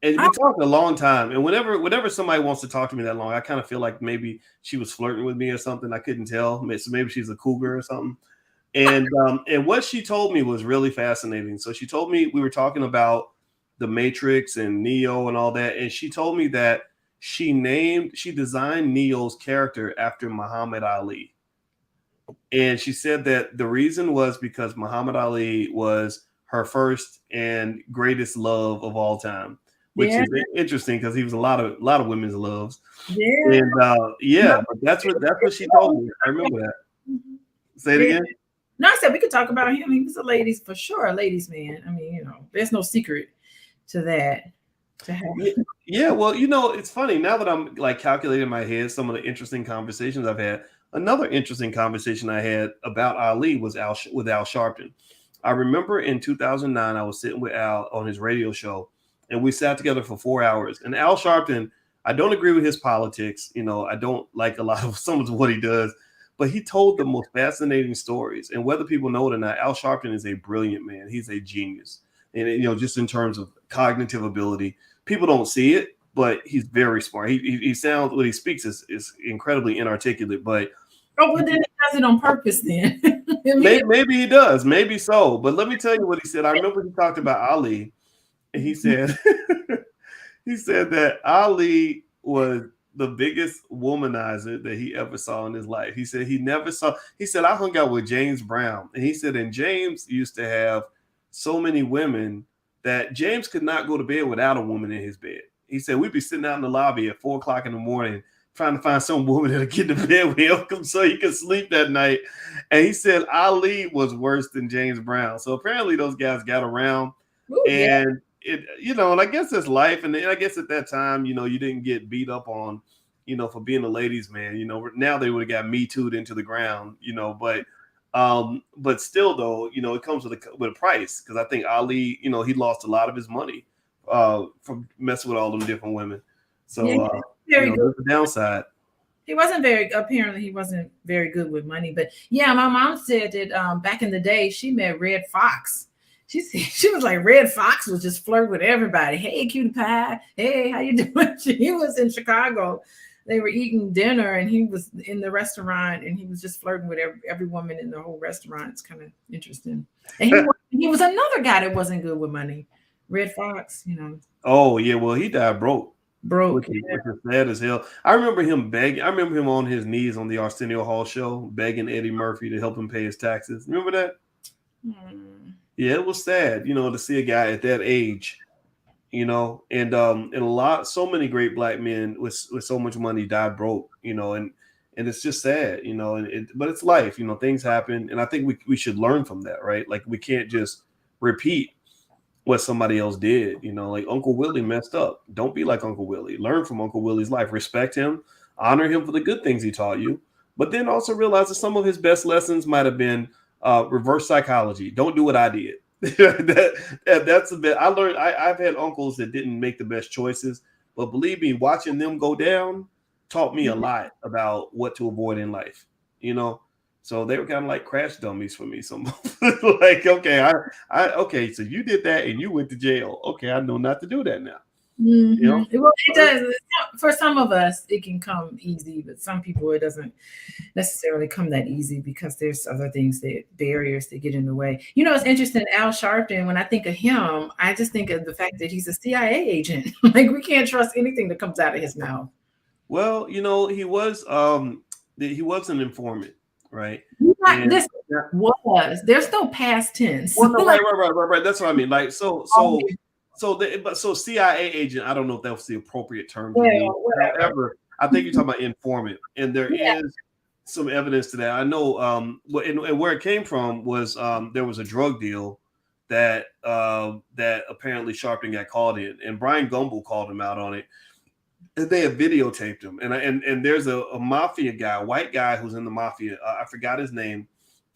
And we talked a long time. And whenever somebody wants to talk to me that long, I kind of feel like maybe she was flirting with me or something. I couldn't tell. So maybe she's a cougar or something. And what she told me was really fascinating. So she told me we were talking about the Matrix and Neo and all that. And she told me that she designed Neo's character after Muhammad Ali. And she said that the reason was because Muhammad Ali was her first and greatest love of all time. Which is interesting because he was a lot of women's loves. Yeah. And but that's what she told me. I remember that. Say it again. No, I said we could talk about him. He was a ladies for sure, a ladies man. I mean, there's no secret to that. Yeah, well, it's funny now that I'm like calculating in my head some of the interesting conversations I've had. Another interesting conversation I had about Ali was with Al Sharpton. I remember in 2009 I was sitting with Al on his radio show. And we sat together for 4 hours. And Al Sharpton, I don't agree with his politics. I don't like a lot of some of what he does, but he told the most fascinating stories. And whether people know it or not, Al Sharpton is a brilliant man. He's a genius. And, just in terms of cognitive ability, people don't see it, but he's very smart. He sounds, when he speaks is incredibly inarticulate, but. Oh, well, then he does it on purpose then. maybe he does. Maybe so. But let me tell you what he said. I remember he talked about Ali. And he said that Ali was the biggest womanizer that he ever saw in his life. He said I hung out with James Brown. And he said, and James used to have so many women that James could not go to bed without a woman in his bed. He said, we'd be sitting out in the lobby at 4:00 in the morning trying to find some woman that'll get to bed with him so he could sleep that night. And he said Ali was worse than James Brown. So apparently those guys got around. Ooh, and and I guess it's life. And I guess at that time, you didn't get beat up on, for being a ladies' man. Now they would have got Me Too'd into the ground, but still though, it comes with a price. Because I think Ali, he lost a lot of his money from messing with all them different women. So very good. The downside. Apparently he wasn't very good with money. But yeah, my mom said that back in the day she met Red Fox. She was like, Red Fox was just flirting with everybody. Hey, cutie pie. Hey, how you doing? He was in Chicago. They were eating dinner and he was in the restaurant and he was just flirting with every woman in the whole restaurant. It's kind of interesting. And he was another guy that wasn't good with money. Red Fox, Oh, yeah. Well, he died broke. Which is sad as hell. I remember him begging. I remember him on his knees on the Arsenio Hall show, begging Eddie Murphy to help him pay his taxes. Remember that? Yeah, it was sad, to see a guy at that age, and so many great black men with so much money died broke, and it's just sad, but it's life, things happen. And I think we should learn from that, right? Like we can't just repeat what somebody else did, like Uncle Willie messed up. Don't be like Uncle Willie. Learn from Uncle Willie's life, respect him, honor him for the good things he taught you, but then also realize that some of his best lessons might have been reverse psychology. Don't do what I did. That's a bit. I learned. I've had uncles that didn't make the best choices, but believe me, watching them go down taught me a lot about what to avoid in life. So they were kind of like crash dummies for me. So like, okay, okay, so you did that and you went to jail. Okay, I know not to do that now. Well, it does. For some of us, it can come easy, but some people it doesn't necessarily come that easy because there's other things barriers that get in the way. It's interesting. Al Sharpton. When I think of him, I just think of the fact that he's a CIA agent. Like we can't trust anything that comes out of his mouth. Well, he was an informant, right? There's no past tense. Well, no, right. That's what I mean. Like so CIA agent. I don't know if that was the appropriate term to use. However, I think you're talking about informant, and there is some evidence to that. I know. And where it came from was there was a drug deal that apparently Sharpton got caught in, and Brian Gumbel called him out on it. And they have videotaped him, and there's a mafia guy, a white guy who's in the mafia. I forgot his name.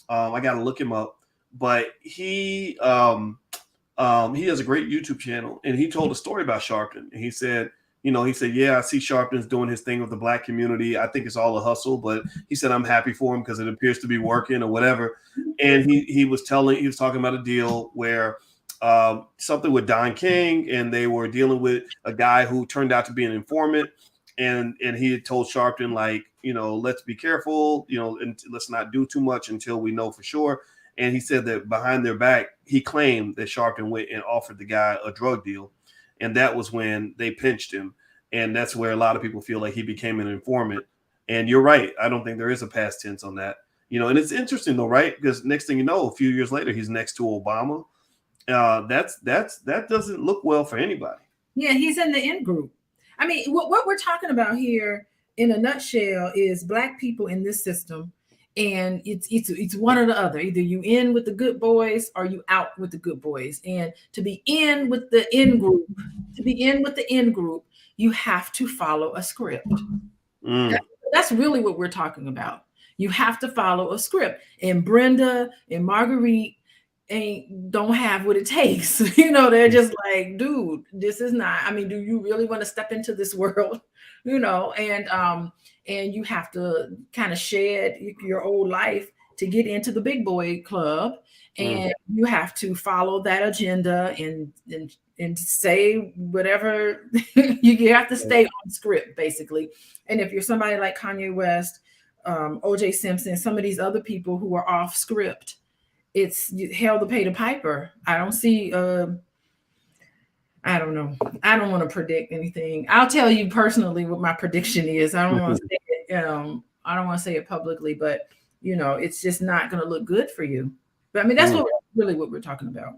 I got to look him up, but he has a great YouTube channel, and he told a story about Sharpton. And he said, yeah, I see Sharpton's doing his thing with the black community. I think it's all a hustle, but he said I'm happy for him because it appears to be working or whatever. And he was talking about a deal where something with Don King, and they were dealing with a guy who turned out to be an informant, and he had told Sharpton, like, let's be careful, and let's not do too much until we know for sure. And he said that behind their back, he claimed that Sharpton went and offered the guy a drug deal, and that was when they pinched him, and that's where a lot of people feel like he became an informant. And you're right, I don't think there is a past tense on that, and it's interesting though, right? Because next thing you know, a few years later, he's next to Obama. That doesn't look well for anybody. Yeah, he's in the in group. I mean, what we're talking about here in a nutshell is black people in this system, and it's one or the other. Either you in with the good boys or you out with the good boys. And to be in with the in group, you have to follow a script. That's really what we're talking about. You have to follow a script. And Brenda and Marguerite don't have what it takes. They're just like, dude, this is not, I mean, do you really want to step into this world? And you have to kind of shed your old life to get into the big boy club. And you have to follow that agenda and say whatever. You have to stay on script, basically. And if you're somebody like Kanye West, OJ Simpson, some of these other people who are off script, it's hell to pay the piper. I don't see, I don't know. I don't want to predict anything. I'll tell you personally what my prediction is. I don't want to say it, I don't want to say it publicly, but it's just not going to look good for you. But I mean, that's what we're talking about.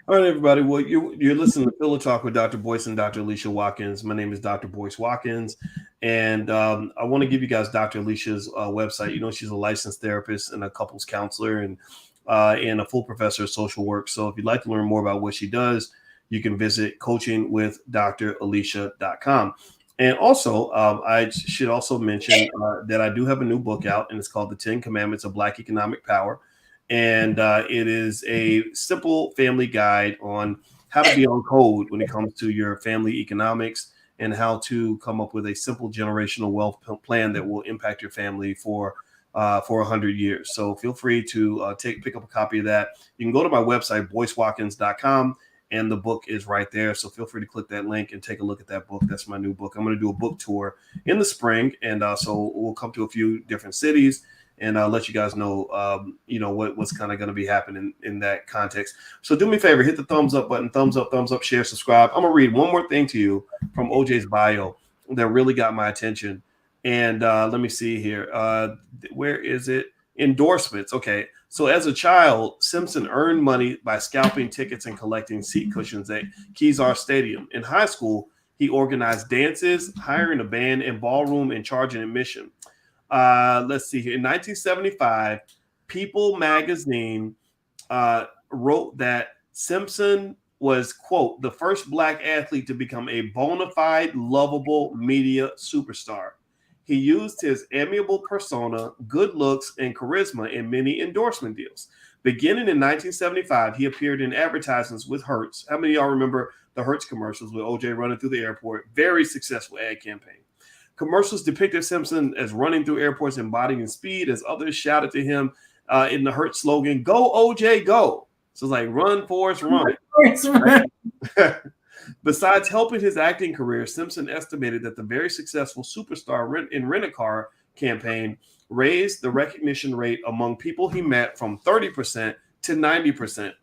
All right, everybody. Well, you're listening to Pillow Talk with Dr. Boyce and Dr. Alicia Watkins. My name is Dr. Boyce Watkins, and I want to give you guys Dr. Alicia's website. She's a licensed therapist and a couples counselor and a full professor of social work. So if you'd like to learn more about what she does, you can visit coachingwithdralicia.com. And also, I should also mention that I do have a new book out, and it's called The 10 Commandments of Black Economic Power. And it is a simple family guide on how to be on code when it comes to your family economics and how to come up with a simple generational wealth plan that will impact your family for 100 years. So feel free to pick up a copy of that. You can go to my website, boycewatkins.com, and the book is right there. So feel free to click that link and take a look at that book. That's my new book. I'm going to do a book tour in the spring, and so we'll come to a few different cities and let you guys know, what's kind of going to be happening in that context. So do me a favor, hit the thumbs up button, thumbs up, share, subscribe. I'm going to read one more thing to you from OJ's bio that really got my attention. And let me see here. Where is it? Endorsements. Okay. So as a child, Simpson earned money by scalping tickets and collecting seat cushions at Kezar Stadium. In high school, he organized dances, hiring a band and ballroom, and charging admission. Let's see here. In 1975, People magazine wrote that Simpson was, quote, the first Black athlete to become a bona fide, lovable media superstar. He used his amiable persona, good looks, and charisma in many endorsement deals. Beginning in 1975, he appeared in advertisements with Hertz. How many of y'all remember the Hertz commercials with OJ running through the airport? Very successful ad campaign. Commercials depicted Simpson as running through airports embodying speed as others shouted to him in the Hertz slogan, "Go OJ, go." So it's like, run, Forrest, run. Right? Besides helping his acting career, Simpson estimated that the very successful Superstar in Rent-A-Car campaign raised the recognition rate among people he met from 30% to 90%.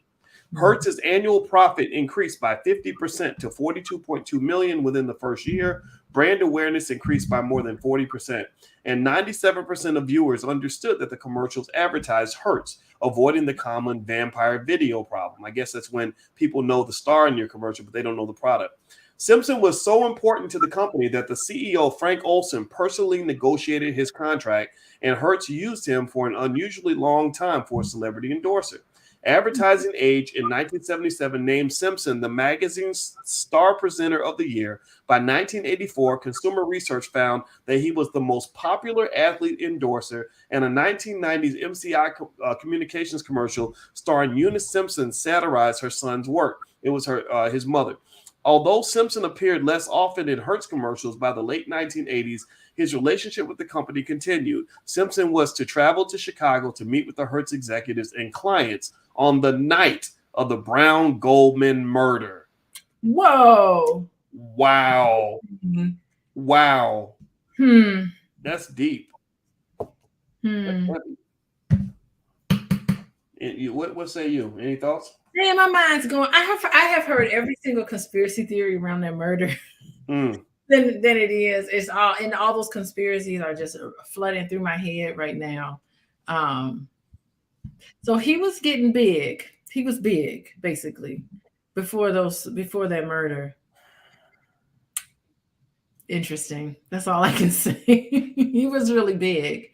Hertz's annual profit increased by 50% to $42.2 million within the first year. Brand awareness increased by more than 40%. And 97% of viewers understood that the commercials advertised Hertz, avoiding the common vampire video problem. I guess that's when people know the star in your commercial, but they don't know the product. Simpson was so important to the company that the CEO, Frank Olson, personally negotiated his contract, and Hertz used him for an unusually long time for a celebrity endorser. Advertising Age in 1977 named Simpson the magazine's star presenter of the year. By 1984, Consumer Research found that he was the most popular athlete endorser, and a 1990s MCI communications commercial starring Eunice Simpson satirized her son's work. It was his mother. Although Simpson appeared less often in Hertz commercials by the late 1980s, his relationship with the company continued. Simpson was to travel to Chicago to meet with the Hertz executives and clients on the night of the Brown Goldman murder. Whoa. Wow. Mm-hmm. Wow. That's deep. That's heavy. What say you? Any thoughts? Yeah, my mind's going. I have heard every single conspiracy theory around that murder. Than it is. It's all, and all those conspiracies are just flooding through my head right now. So he was getting big. He was big, basically, before that murder. Interesting. That's all I can say. He was really big.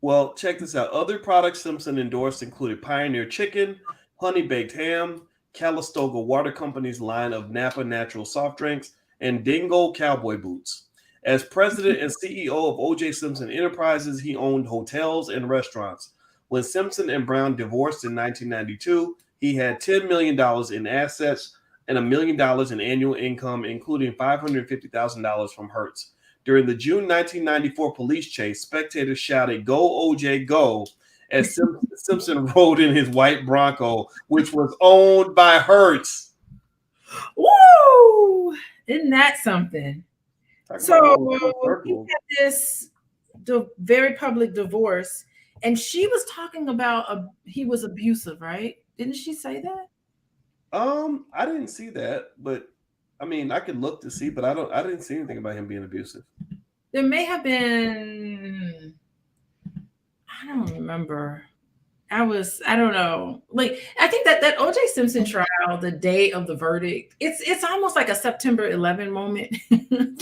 Well, check this out. Other products Simpson endorsed included Pioneer Chicken, Honey Baked Ham, Calistoga Water Company's line of Napa natural soft drinks, and Dingo cowboy boots. As president and CEO of O.J. Simpson Enterprises, he owned hotels and restaurants. When Simpson and Brown divorced in 1992, he had $10 million in assets and $1 million in annual income, including $550,000 from Hertz. During the June 1994 police chase, spectators shouted, "Go, OJ, go," as Simpson rode in his white Bronco, which was owned by Hertz. Woo! Isn't that something? So he had the very public divorce, and she was talking about he was abusive, right? Didn't she say that? I didn't see that, but I mean, I could look to see, but I didn't see anything about him being abusive. There may have been, I don't remember. I don't know. Like, I think that O.J. Simpson trial, the day of the verdict, it's almost like a September 11 moment.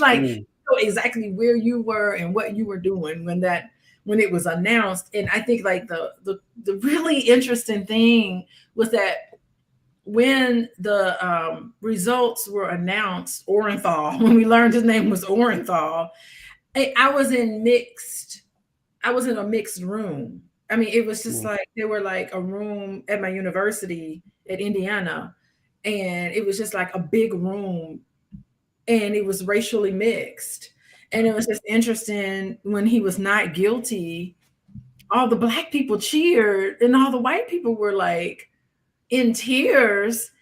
Like, you know exactly where you were and what you were doing when it was announced. And I think like the really interesting thing was that when the results were announced, Orenthal, when we learned his name was Orenthal, I was in a mixed room. I mean, it was just like, there were like a room at my university at Indiana, and it was just like a big room, and it was racially mixed. And it was just interesting when he was not guilty, all the Black people cheered and all the white people were like in tears.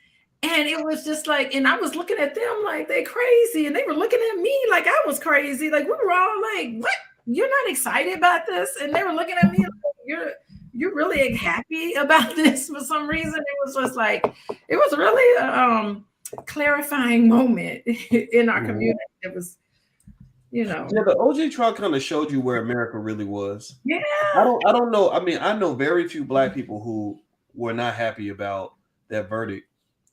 And it was just like, and I was looking at them like they crazy, and they were looking at me like I was crazy. Like, we were all like, "What? You're not excited about this?" And they were looking at me like, you're really happy about this for some reason. It was just like, it was really a clarifying moment in our community. It was, you know. Yeah, the OJ trial kind of showed you where America really was. Yeah. I don't know. I mean, I know very few Black people who were not happy about that verdict.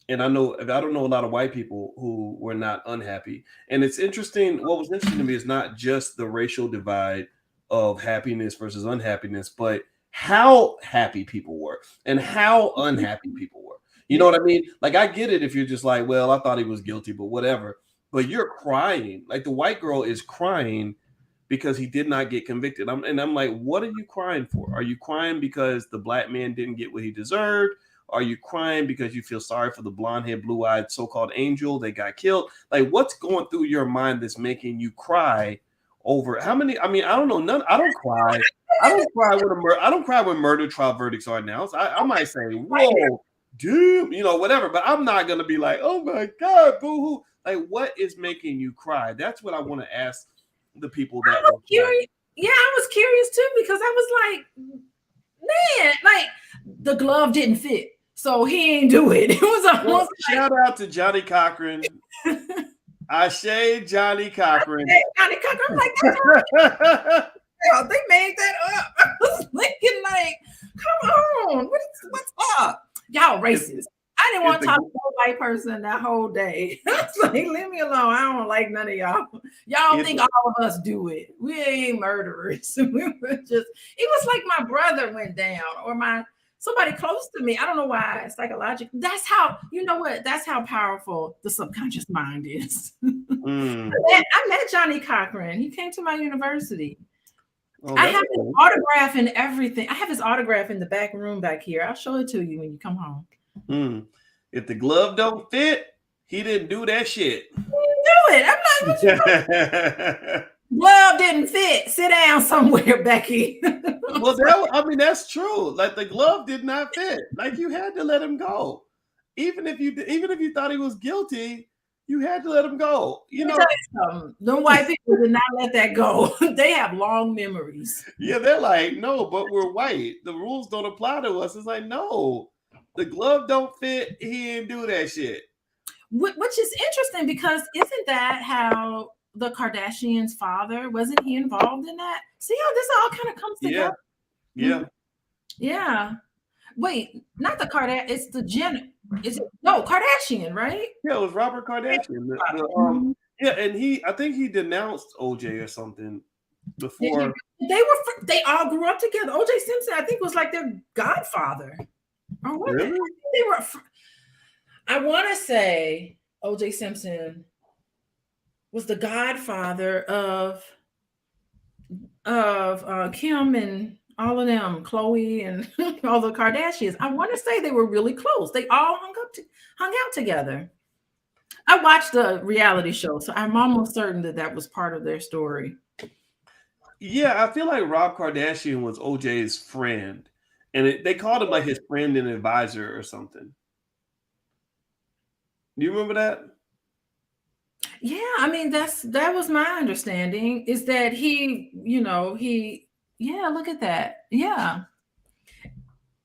And I don't know a lot of white people who were not unhappy. And it's interesting. What was interesting to me is not just the racial divide of happiness versus unhappiness, but how happy people were and how unhappy people were. You know what I mean? Like, I get it if you're just like, well, I thought he was guilty, but whatever. But you're crying. Like, the white girl is crying because he did not get convicted. I'm like, what are you crying for? Are you crying because the Black man didn't get what he deserved? Are you crying because you feel sorry for the blonde-haired, blue-eyed so-called angel that got killed? Like, what's going through your mind that's making you cry over how many? I mean, I don't know. None. I don't cry. I don't cry when I don't cry when murder trial verdicts are announced. I might say, whoa, dude, whatever. But I'm not gonna be like, oh my God, boo-hoo. Like, what is making you cry? That's what I want to ask the people that I was curious. Yeah, I was curious too, because I was like, man, like the glove didn't fit, so he ain't do it. It was almost shout out to Johnny Cochran. I shade Johnny Cochran. Johnny Cochran. I'm like, that's they made that up. I was thinking, like, come on, what's up? Y'all racist. I didn't want to talk to no white person that whole day. I was like, leave me alone. I don't like none of y'all. Y'all think all of us do it. We ain't murderers. We were just, it was like my brother went down or somebody close to me. I don't know why. Psychologically. That's how, you know what? That's how powerful the subconscious mind is. I met Johnny Cochran. He came to my university. Oh, I have his autograph and everything. I have his autograph in the back room back here. I'll show it to you when you come home. If the glove don't fit, he didn't do that shit. He didn't do it. I'm not. Glove didn't fit. Sit down somewhere, Becky. Well, that's true. Like the glove did not fit. Like you had to let him go, even if you thought he was guilty, you had to let him go. The white people did not let that go. They have long memories. Yeah, they're like, no, but we're white. The rules don't apply to us. It's like, no. The glove don't fit. He didn't do that shit. Which is interesting because isn't that how the Kardashians' father, wasn't he involved in that? See how this all kind of comes together? Yeah. Yeah. Wait, not the Kardashian. It's the Jenner. Is it? No, Kardashian, right? Yeah, it was Robert Kardashian. Yeah, and I think he denounced OJ or something before. They all grew up together. OJ Simpson, I think, was like their godfather. Oh, what? Really? They were. I want to say O.J. Simpson was the godfather of Kim and all of them, Khloe and all the Kardashians. I want to say they were really close. They all hung out together. I watched the reality show, so I'm almost certain that was part of their story. Yeah, I feel like Rob Kardashian was OJ's friend. And they called him like his friend and advisor or something. Do you remember that? Yeah, I mean that was my understanding. Is that look at that. Yeah,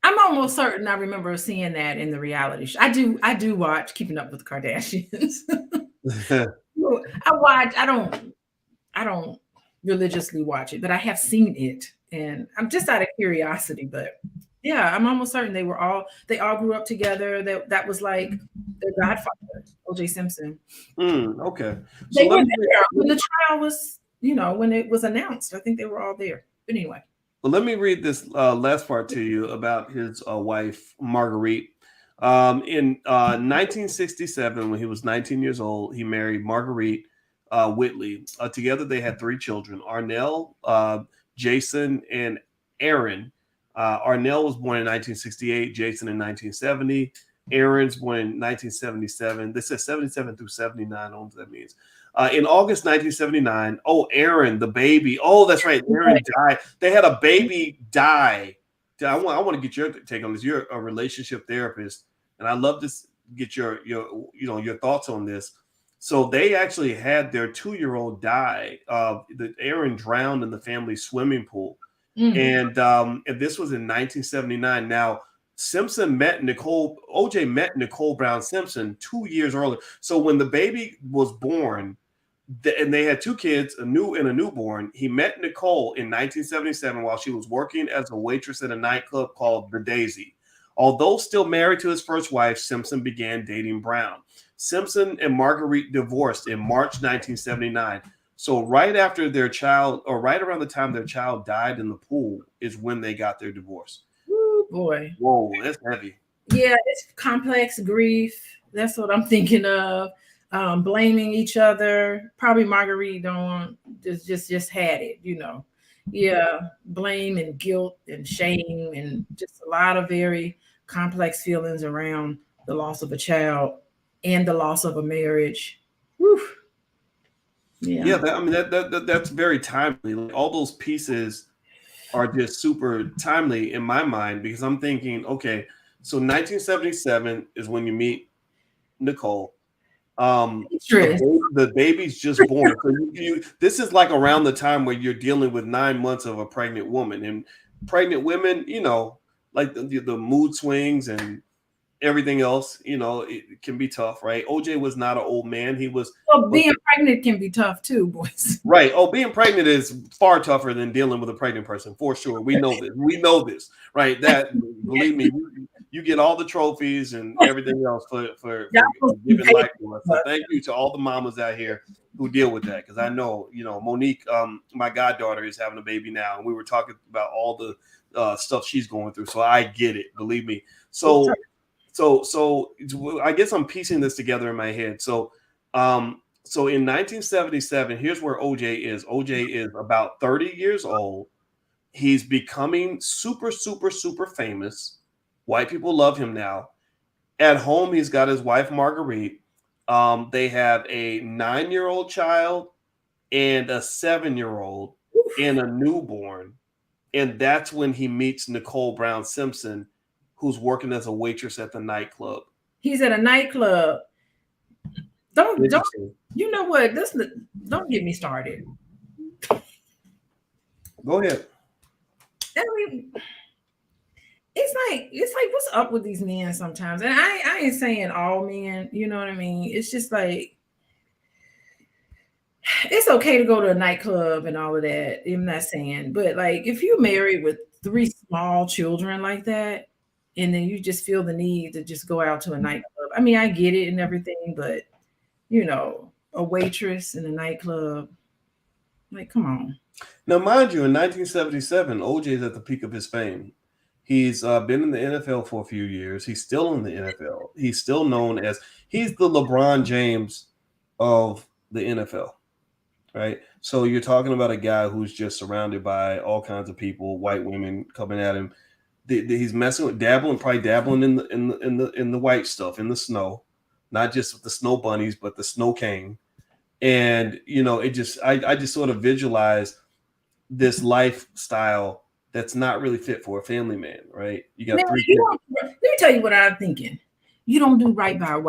I'm almost certain I remember seeing that in the reality show. I do watch Keeping Up with the Kardashians. I don't religiously watch it, but I have seen it. And I'm just out of curiosity, but yeah, I'm almost certain they all grew up together. That was like their godfather, O.J. Simpson. Okay. So they were there when the trial was, when it was announced. I think they were all there. But anyway. Well, let me read this last part to you about his wife, Marguerite. In 1967, when he was 19 years old, he married Marguerite Whitley. Together, they had 3 children: Arnell, Jason, and Aaron. Arnell was born in 1968, Jason in 1970. Aaron's born in 1977. This says 77 through 79. I don't know what that means. In August 1979, Aaron, the baby. Oh, that's right. Aaron died. They had a baby die. I want to get your take on this. You're a relationship therapist, and I'd love to get your thoughts on this. So they actually had their 2-year-old die. Aaron drowned in the family swimming pool. And this was in 1979. Now, OJ met Nicole Brown Simpson 2 years earlier. So when the baby was born, and they had 2 kids, a newborn, he met Nicole in 1977 while she was working as a waitress at a nightclub called The Daisy. Although still married to his first wife, Simpson began dating Brown. Simpson and Marguerite divorced in March 1979. So right after their child, or right around the time their child died in the pool, is when they got their divorce. Ooh, boy. Whoa, that's heavy. Yeah, it's complex grief. That's what I'm thinking of. Blaming each other. Probably Marguerite just had it, Yeah, blame and guilt and shame and just a lot of very complex feelings around the loss of a child and the loss of a marriage. Whew. Yeah, that's very timely. Like, all those pieces are just super timely in my mind, because I'm thinking, okay, so 1977 is when you meet Nicole. The baby's just born. So this is like around the time where you're dealing with 9 months of a pregnant woman, and pregnant women, like the mood swings and everything else, it can be tough, right? OJ was not an old man. He was. Well, being pregnant can be tough too, boys. Right. Oh, being pregnant is far tougher than dealing with a pregnant person, for sure. We know this. We know this, right? That, believe me, you get all the trophies and everything else for giving life to us. So thank you to all the mamas out here who deal with that, because I know, Monique, my goddaughter, is having a baby now, and we were talking about all the stuff she's going through. So I get it, believe me. So I guess I'm piecing this together in my head. So in 1977, here's where OJ is. OJ is about 30 years old. He's becoming super, super, super famous. White people love him now. At home, he's got his wife, Marguerite. They have a 9-year-old child and a 7-year-old and a newborn. And that's when he meets Nicole Brown Simpson, who's working as a waitress at the nightclub. He's at a nightclub. Don't you know what? Don't get me started. Go ahead. I mean, it's like what's up with these men sometimes? And I ain't saying all men, you know what I mean? It's just like, it's okay to go to a nightclub and all of that. I'm not saying, but like, if you're married with 3 small children like that, and then you just feel the need to just go out to a nightclub. I mean, I get it and everything, but a waitress in a nightclub, like, come on. Now, mind you, in 1977, OJ is at the peak of his fame. He's been in the NFL for a few years. He's still in the NFL. He's still known as, he's the LeBron James of the NFL, right? So you're talking about a guy who's just surrounded by all kinds of people, white women coming at him. He's messing with probably dabbling in the white stuff, in the snow, not just with the snow bunnies, but the snow cane. And I just sort of visualize this lifestyle that's not really fit for a family man, right? You got 3 kids. Let me tell you what I'm thinking. You don't do right by a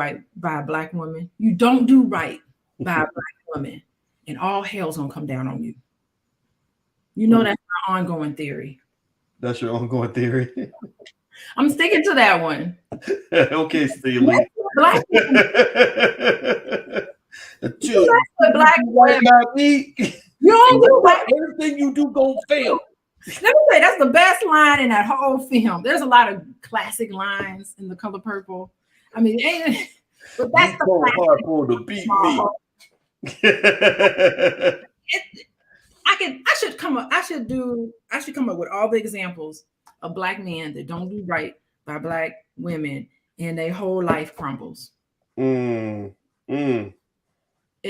black woman. You don't do right by a black woman, and all hell's gonna come down on you. That's my ongoing theory. That's your ongoing theory. I'm sticking to that one. Okay, Steely. Black black women. You don't do right. Everything you do gonna fail. Let me say, that's the best line in that whole film. There's a lot of classic lines in The Color Purple. I mean, but that's the hard for to beat me. I should come up with all the examples of black men that don't do right by black women, and their whole life crumbles. It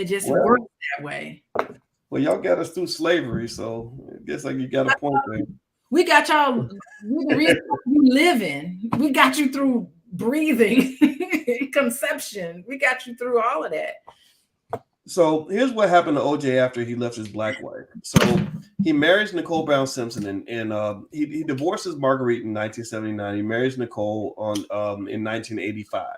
just works that way. Well, y'all got us through slavery, so I guess you got a point there. We got y'all. The reason you living, we got you through breathing, conception. We got you through all of that. So here's what happened to OJ after he left his black wife. So he marries Nicole Brown Simpson, and he divorces Marguerite in 1979. He marries Nicole in 1985,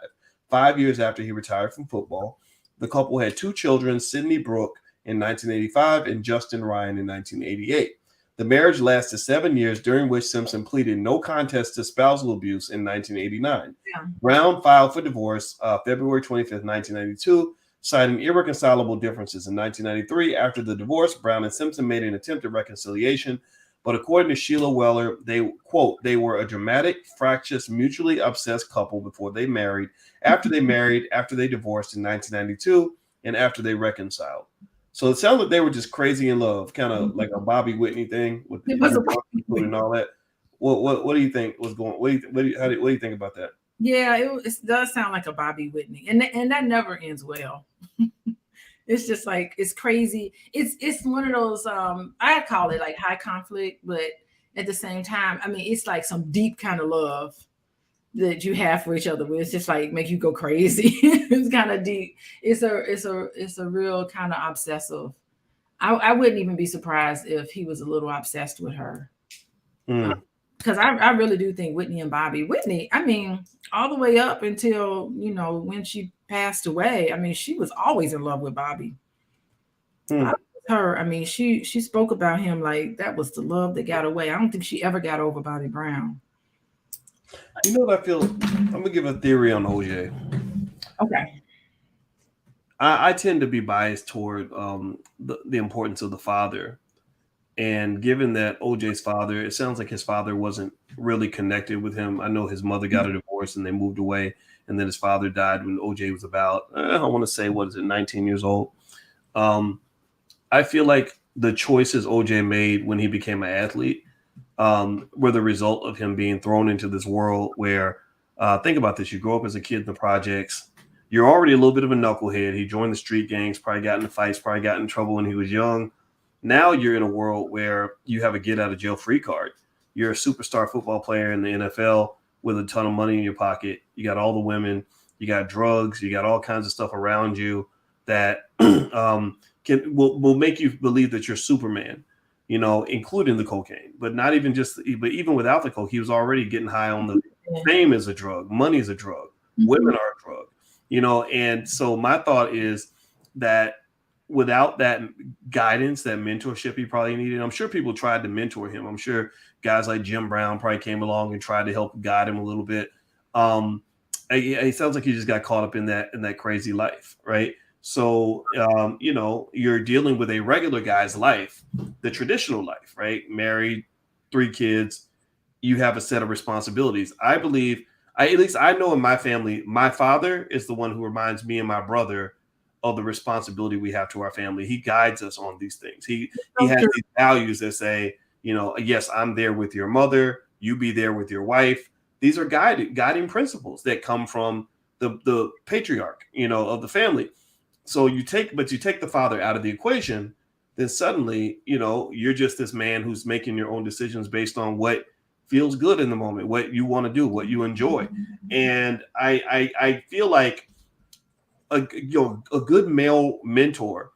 5 years after he retired from football. The couple had 2 children, Sydney Brooke in 1985 and Justin Ryan in 1988. The marriage lasted 7 years, during which Simpson pleaded no contest to spousal abuse in 1989. Yeah. Brown filed for divorce February 25th, 1992. Citing irreconcilable differences in 1993. After the divorce, Brown and Simpson made an attempt at reconciliation, but according to Sheila Weller, they were a dramatic, fractious, mutually obsessed couple before they married, after they divorced in 1992, and after they reconciled. So it sounds like they were just crazy in love, kind of like a Bobby Whitney thing with the and all that. What do you think was going? What do you think about that? Yeah, it does sound like a Bobby Whitney, and that never ends well. It's just like, it's crazy. It's one of those I call it like high conflict, but at the same time, I mean, it's like some deep kind of love that you have for each other with. It's just like make you go crazy. It's kind of deep. It's a real kind of obsessive. I wouldn't even be surprised if he was a little obsessed with her. Because I really do think Whitney and Bobby, Whitney, I mean, all the way up until, you know, when she passed away, I mean, she was always in love with Bobby. Her, I mean, she spoke about him like that was the love that got away. I don't think she ever got over Bobby Brown. You know what I feel? I'm gonna give a theory on OJ. Okay. I tend to be biased toward the importance of the father. And given that OJ's father, it sounds like his father wasn't really connected with him. I know his mother got a divorce and they moved away. And then his father died when OJ was about, I want to say, 19 years old. I feel like the choices OJ made when he became an athlete were the result of him being thrown into this world where, think about this, you grow up as a kid in the projects. You're already a little bit of a knucklehead. He joined the street gangs, probably got into fights, probably got in trouble when he was young. Now you're in a world where you have a get out of jail free card. You're a superstar football player in the NFL with a ton of money in your pocket. You got all the women, you got drugs, you got all kinds of stuff around you that will make you believe that you're Superman, you know, including the cocaine, but not even just, but even without the coke, he was already getting high on the fame is a drug, money is a drug, women are a drug, you know. And so my thought is that without that guidance, that mentorship he probably needed, I'm sure people tried to mentor him. I'm sure guys like Jim Brown probably came along and tried to help guide him a little bit. It sounds like he just got caught up in that crazy life, right? So, you know, you're dealing with a regular guy's life, the traditional life, right? Married, 3 kids, you have a set of responsibilities. I believe, at least I know in my family, my father is the one who reminds me and my brother of the responsibility we have to our family. He guides us on these things. He has these values that say, you know, yes, I'm there with your mother, you be there with your wife. These are guiding principles that come from the patriarch, you know, of the family. So you take the father out of the equation, then suddenly, you know, you're just this man who's making your own decisions based on what feels good in the moment, what you want to do, what you enjoy. And I feel like a good male mentor,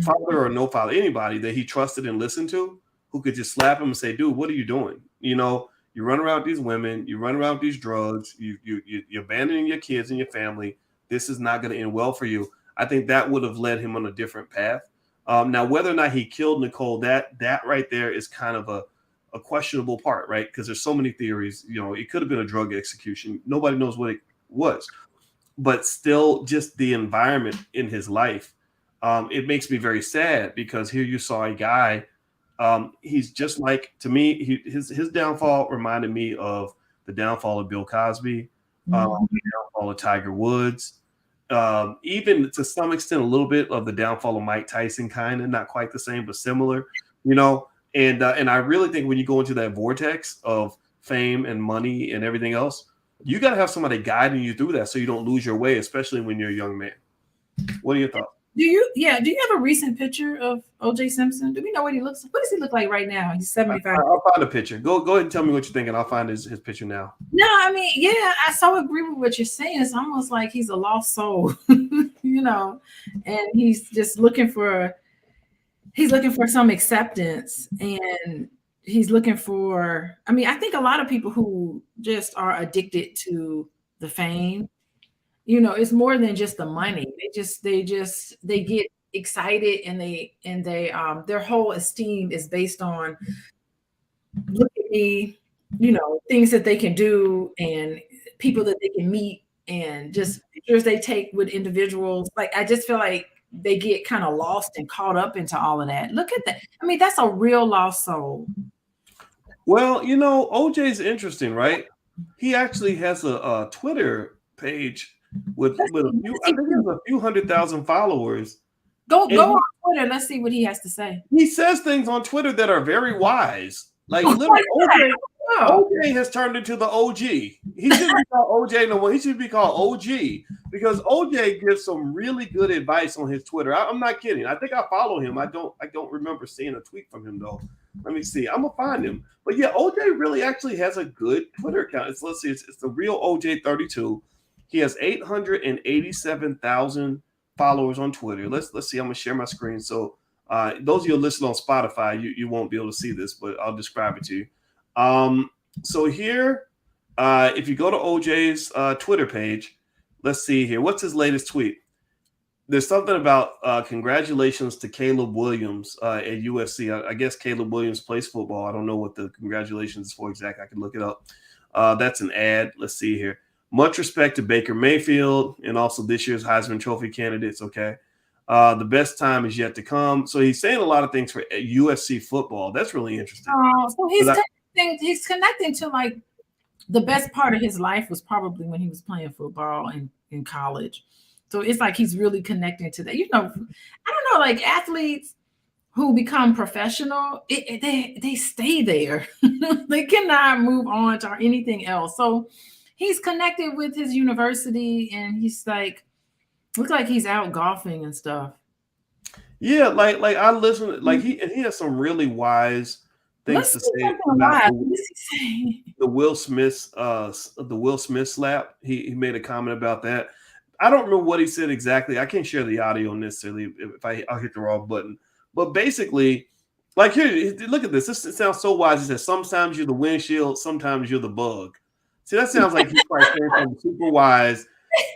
father or no father, anybody that he trusted and listened to, who could just slap him and say, dude, what are you doing? You know, you run around with these women, you run around with these drugs, you're abandoning your kids and your family. This is not going to end well for you. I think that would have led him on a different path. Now, whether or not he killed Nicole, that right there is kind of a questionable part, right? Because there's so many theories. You know, it could have been a drug execution. Nobody knows what it was. But still, just the environment in his life, it makes me very sad because here you saw a guy, he's just like, to me, his downfall reminded me of the downfall of Bill Cosby, the downfall of Tiger Woods, even to some extent a little bit of the downfall of Mike Tyson, kind of not quite the same, but similar, you know. And I really think when you go into that vortex of fame and money and everything else, you got to have somebody guiding you through that so you don't lose your way, especially when you're a young man. What are your thoughts? Do you have a recent picture of OJ Simpson? Do we know what he looks like? What does he look like right now? He's 75. I'll find a picture. Go ahead and tell me what you think, and I'll find his picture now. No, I mean, yeah, I so agree with what you're saying. It's almost like he's a lost soul, you know, and he's just looking for some acceptance, and he's looking for, I mean, I think a lot of people who just are addicted to the fame, you know, it's more than just the money. They get excited, and they their whole esteem is based on, look at me, you know, things that they can do and people that they can meet and just pictures they take with individuals. Like, I just feel like they get kind of lost and caught up into all of that. Look at that. I mean, that's a real lost soul. Well, you know, OJ's interesting, right? He actually has a Twitter page with a few, I think there's a few 100,000 followers. Go on Twitter. Let's see what he has to say. He says things on Twitter that are very wise. Like, literally, Oh. OJ has turned into the OG. He shouldn't be called OJ no more. He should be called OG because OJ gives some really good advice on his Twitter. I'm not kidding. I think I follow him. I don't remember seeing a tweet from him though. Let me see. I'm gonna find him. But yeah, OJ really actually has a good Twitter account. Let's see. It's the real OJ32. He has 887,000 followers on Twitter. Let's see. I'm gonna share my screen. So those of you who listen on Spotify, you won't be able to see this, but I'll describe it to you. So here, if you go to OJ's Twitter page, let's see here. What's his latest tweet? There's something about congratulations to Caleb Williams at USC. I guess Caleb Williams plays football. I don't know what the congratulations is for exactly. I can look it up. That's an ad. Let's see here. Much respect to Baker Mayfield and also this year's Heisman Trophy candidates. Okay. The best time is yet to come. So he's saying a lot of things for USC football. That's really interesting. So he's connecting to like the best part of his life was probably when he was playing football in college. So it's like he's really connecting to that. You know, I don't know, like athletes who become professional, they stay there. They cannot move on to anything else. So he's connected with his university, and he's like, looks like he's out golfing and stuff. Yeah, like I listen, like he has some really wise things to say about the Will Smith slap. He made a comment about that. I don't remember what he said exactly. I can't share the audio necessarily if I'll hit the wrong button. But basically, like here, look at this. This sounds so wise. He says, sometimes you're the windshield, sometimes you're the bug. See, that sounds like he's quite super wise.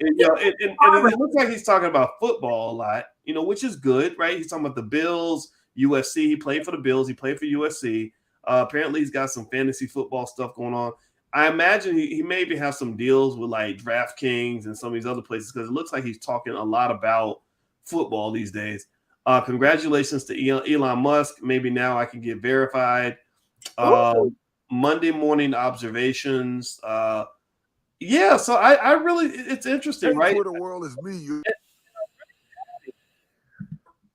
And, you know, and it looks like he's talking about football a lot, you know, which is good, right? He's talking about the Bills, USC. He played for the Bills. He played for USC. Apparently, he's got some fantasy football stuff going on. I imagine he maybe has some deals with like DraftKings and some of these other places because it looks like he's talking a lot about football these days. Congratulations to Elon Musk. Maybe now I can get verified. Monday morning observations. Yeah, so I really, it's interesting, right? Twitter world is me.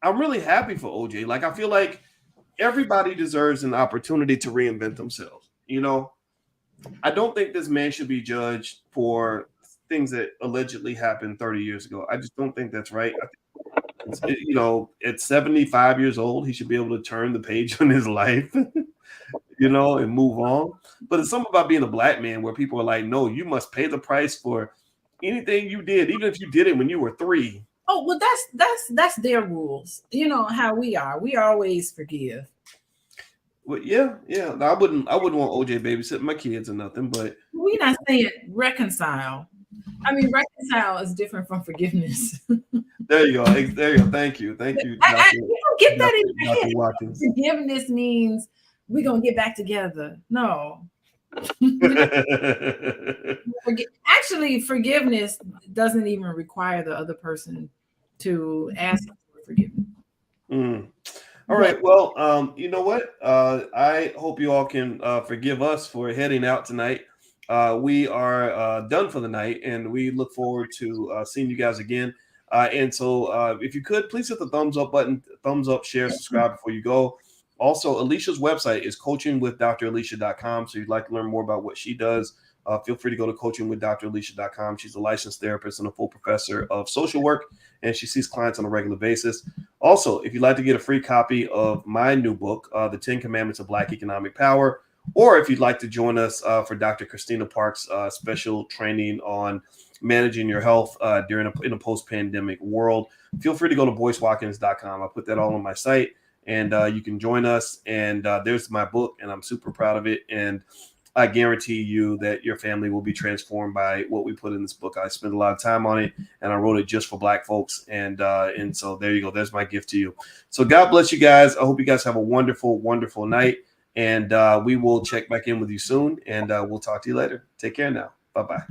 I'm really happy for OJ. Like, I feel like everybody deserves an opportunity to reinvent themselves. You know, I don't think this man should be judged for things that allegedly happened 30 years ago. I just don't think that's right. You know, at 75 years old, he should be able to turn the page on his life, you know, and move on. But it's something about being a black man where people are like, no, you must pay the price for anything you did, even if you did it when you were 3. Oh, well, that's their rules. You know how we are. We always forgive. Well, yeah. I wouldn't want OJ babysitting my kids or nothing, but we're not saying reconcile. I mean, reconcile is different from forgiveness. There you go. Thank you. I don't get that in your head. Forgiveness means we're gonna get back together. No. Actually, forgiveness doesn't even require the other person to ask for forgiveness. All right. Well, you know what? I hope you all can forgive us for heading out tonight. We are done for the night, and we look forward to seeing you guys again. And so if you could, please hit the thumbs up button, thumbs up, share, subscribe before you go. Also, Alicia's website is coachingwithdralicia.com. So if you'd like to learn more about what she does, feel free to go to coachingwithdralicia.com. She's a licensed therapist and a full professor of social work, and she sees clients on a regular basis. Also, if you'd like to get a free copy of my new book, The 10 Commandments of Black Economic Power, or if you'd like to join us for Dr. Christina Park's special training on managing your health in a post-pandemic world, feel free to go to boycewatkins.com. I put that all on my site, and you can join us. And there's my book, and I'm super proud of it. And I guarantee you that your family will be transformed by what we put in this book. I spent a lot of time on it, and I wrote it just for Black folks. And so there you go. There's my gift to you. So God bless you guys. I hope you guys have a wonderful, wonderful night. And we will check back in with you soon, and we'll talk to you later. Take care now. Bye-bye.